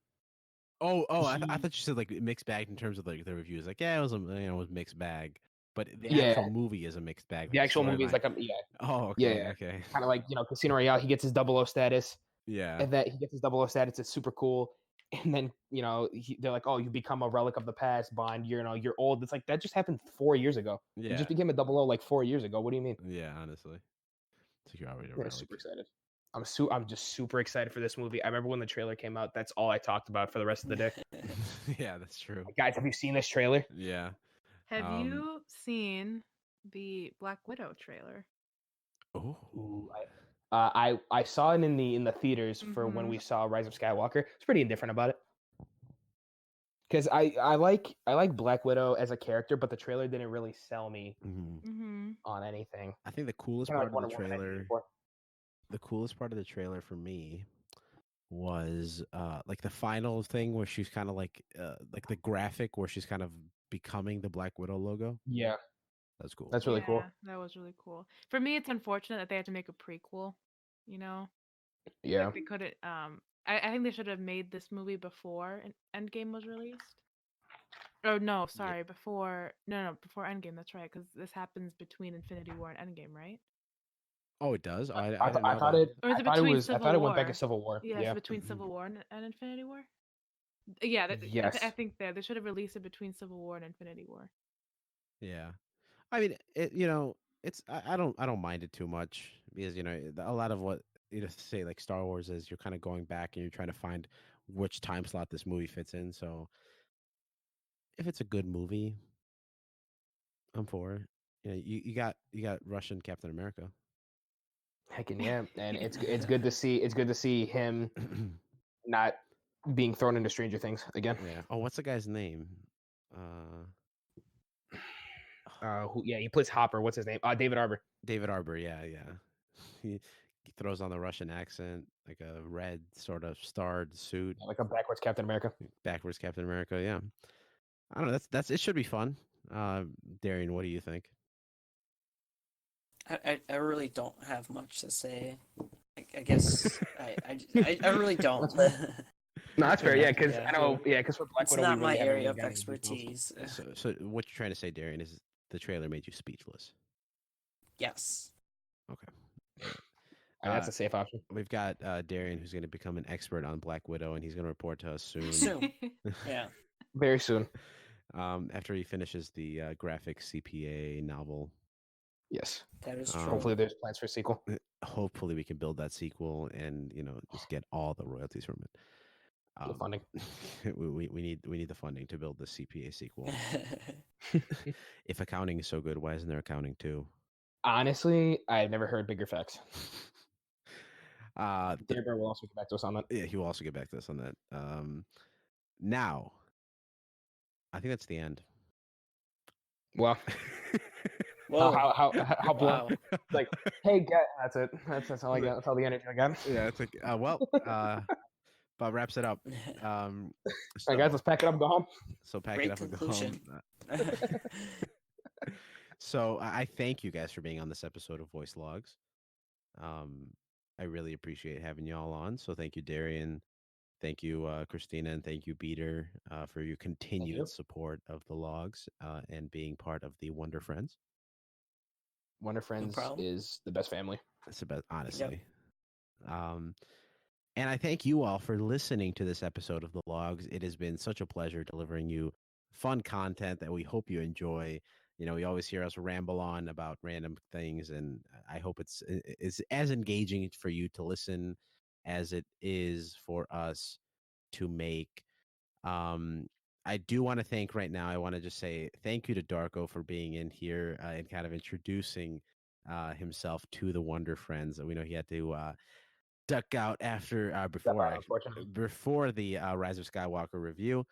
thought you said like mixed bag in terms of like the reviews. Like, yeah, it was it was mixed bag, but the actual movie is a mixed bag. The actual movie is like Oh, okay, yeah. Okay. Kind of like Casino Royale. He gets his 00 status. Yeah. And that he gets his 00 status. It's super cool. And then they're like, oh, you become a relic of the past, Bond. You're old. It's like that just happened 4 years ago. Yeah. You just became a 00 like 4 years ago. What do you mean? Yeah, honestly. So you're already super excited. I'm just super excited for this movie. I remember when the trailer came out. That's all I talked about for the rest of the day. Yeah, that's true. Guys, have you seen this trailer? Yeah. Have you seen the Black Widow trailer? Oh, I saw it in the theaters for when we saw Rise of Skywalker. It's pretty indifferent about it, because I like Black Widow as a character, but the trailer didn't really sell me on anything. I think the coolest part of the trailer. The coolest part of the trailer for me was like the final thing where she's kind of like the graphic where she's kind of becoming the Black Widow logo. Yeah, that's cool. That's really cool. That was really cool. For me, it's unfortunate that they had to make a prequel. Yeah. Like they couldn't. I think they should have made this movie before Endgame was released. Oh no, sorry, before Endgame. That's right, because this happens between Infinity War and Endgame, right? Oh, it does. I thought it. Or is it I thought it between was. Civil I thought it War? went back to Civil War. Yeah, it's between Civil War and Infinity War. Yeah, yes. I think they should have released it between Civil War and Infinity War. Yeah, I mean, it's I don't mind it too much, because a lot of what say like Star Wars is you're kind of going back and you're trying to find which time slot this movie fits in. So if it's a good movie, I'm for it. You got Russian Captain America. Heckin' yeah, and it's good to see. It's good to see him not being thrown into Stranger Things again. Yeah. Oh, what's the guy's name? He plays Hopper. What's his name? David Arbor. David Arbor. Yeah. he throws on the Russian accent, like a red sort of starred suit, Like a backwards Captain America. backwards Captain America. Yeah, I don't know. That's it. Should be fun. Darian, what do you think? I really don't have much to say. I guess I really don't. No, that's fair. Yeah, because Yeah. I know. Yeah, because for Black It's Widow, not we my really haven't area really of got any details. expertise. So what you're trying to say, Darian, is the trailer made you speechless. Yes. Okay. That's a safe option. We've got Darian, who's going to become an expert on Black Widow, and he's going to report to us soon. Soon. Yeah. Very soon. After he finishes the graphic CPA novel. Yes. That is true. Hopefully, there's plans for a sequel. Hopefully, we can build that sequel and just get all the royalties from it. The funding. we need the funding to build the CPA sequel. If accounting is so good, why isn't there accounting too? Honestly, I've never heard bigger facts. Bear will also get back to us on that. Yeah, he will also get back to us on that. Now, I think that's the end. Well, Whoa. How blunt? Wow. Like, hey, that's it. That's all I got. That's all the energy I got. Yeah, it's like Bob wraps it up. All right, guys, let's pack it up and go home. So pack Great it up conclusion. and go home. So I thank you guys for being on this episode of Voice Logs. I really appreciate having y'all on. So thank you, Darian. Thank you, Christina, and thank you, Beater, for your continued support of the logs and being part of the Wonder Friends. Wonder Friends is the best family. It's the best, honestly. Yep. And I thank you all for listening to this episode of the logs. It has been such a pleasure delivering you fun content that we hope you enjoy. We always hear us ramble on about random things, and I hope it's as engaging for you to listen as it is for us to make. I do want to thank right now. I want to just say thank you to Darko for being in here and kind of introducing himself to the Wonder Friends. We know he had to duck out before the Rise of Skywalker review.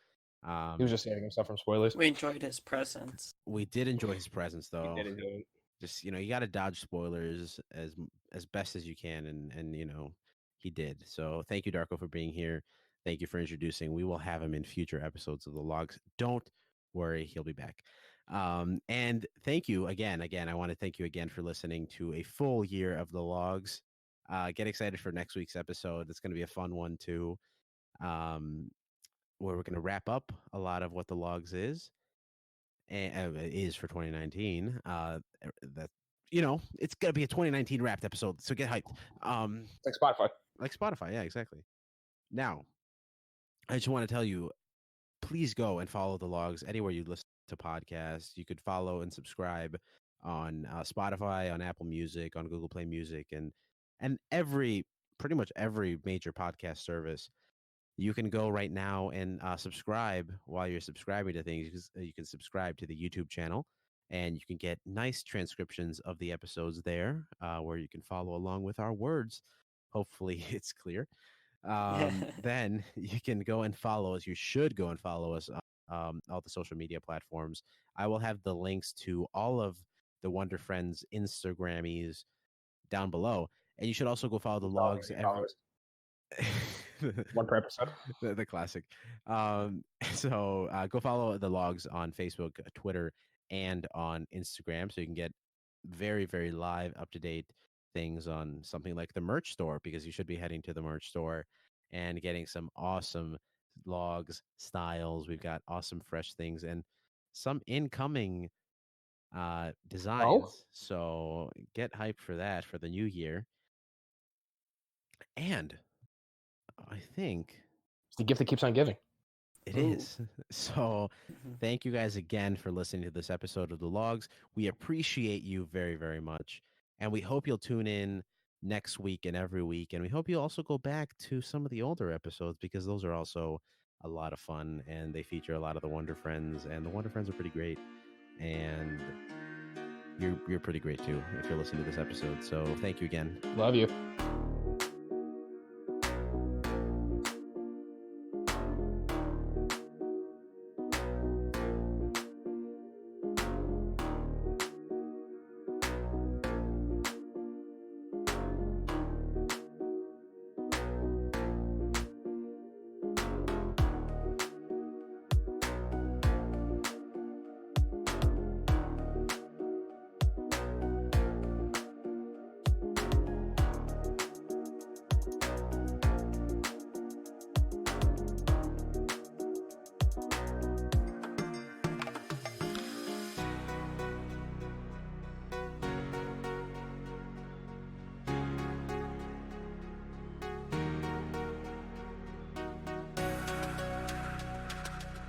He was just saving himself from spoilers. We enjoyed his presence. We did enjoy his presence, though. We did enjoy it. Just you got to dodge spoilers as best as you can, and he did. So thank you, Darko, for being here. Thank you for introducing. We will have him in future episodes of the logs. Don't worry, he'll be back. And thank you again. I want to thank you again for listening to a full year of the logs. Get excited for next week's episode. It's going to be a fun one too. Where we're going to wrap up a lot of what the logs is and is for 2019. That it's going to be a 2019 wrapped episode, so get hyped. Like Spotify, yeah, exactly. Now, I just want to tell you, please go and follow the logs anywhere you listen to podcasts. You could follow and subscribe on Spotify, on Apple Music, on Google Play Music, and pretty much every major podcast service. You can go right now and subscribe while you're subscribing to things. You can subscribe to the YouTube channel, and you can get nice transcriptions of the episodes there where you can follow along with our words. Hopefully it's clear. Then you can go and follow us. You should go and follow us on all the social media platforms. I will have the links to all of the Wonder Friends Instagrammies down below. And you should also go follow the logs. One per episode. The classic. So go follow the logs on Facebook, Twitter, and on Instagram so you can get very, very live, up-to-date things on something like the merch store, because you should be heading to the merch store and getting some awesome logs styles. We've got awesome fresh things and some incoming designs. So get hyped for that for the new year. And I think it's the gift that keeps on giving. It is. So thank you guys again for listening to this episode of the logs. We appreciate you very, very much. And we hope you'll tune in next week and every week. And we hope you'll also go back to some of the older episodes, because those are also a lot of fun and they feature a lot of the Wonder Friends, and the Wonder Friends are pretty great. And you're pretty great too if you're listening to this episode. So thank you again. Love you.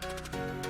Bye.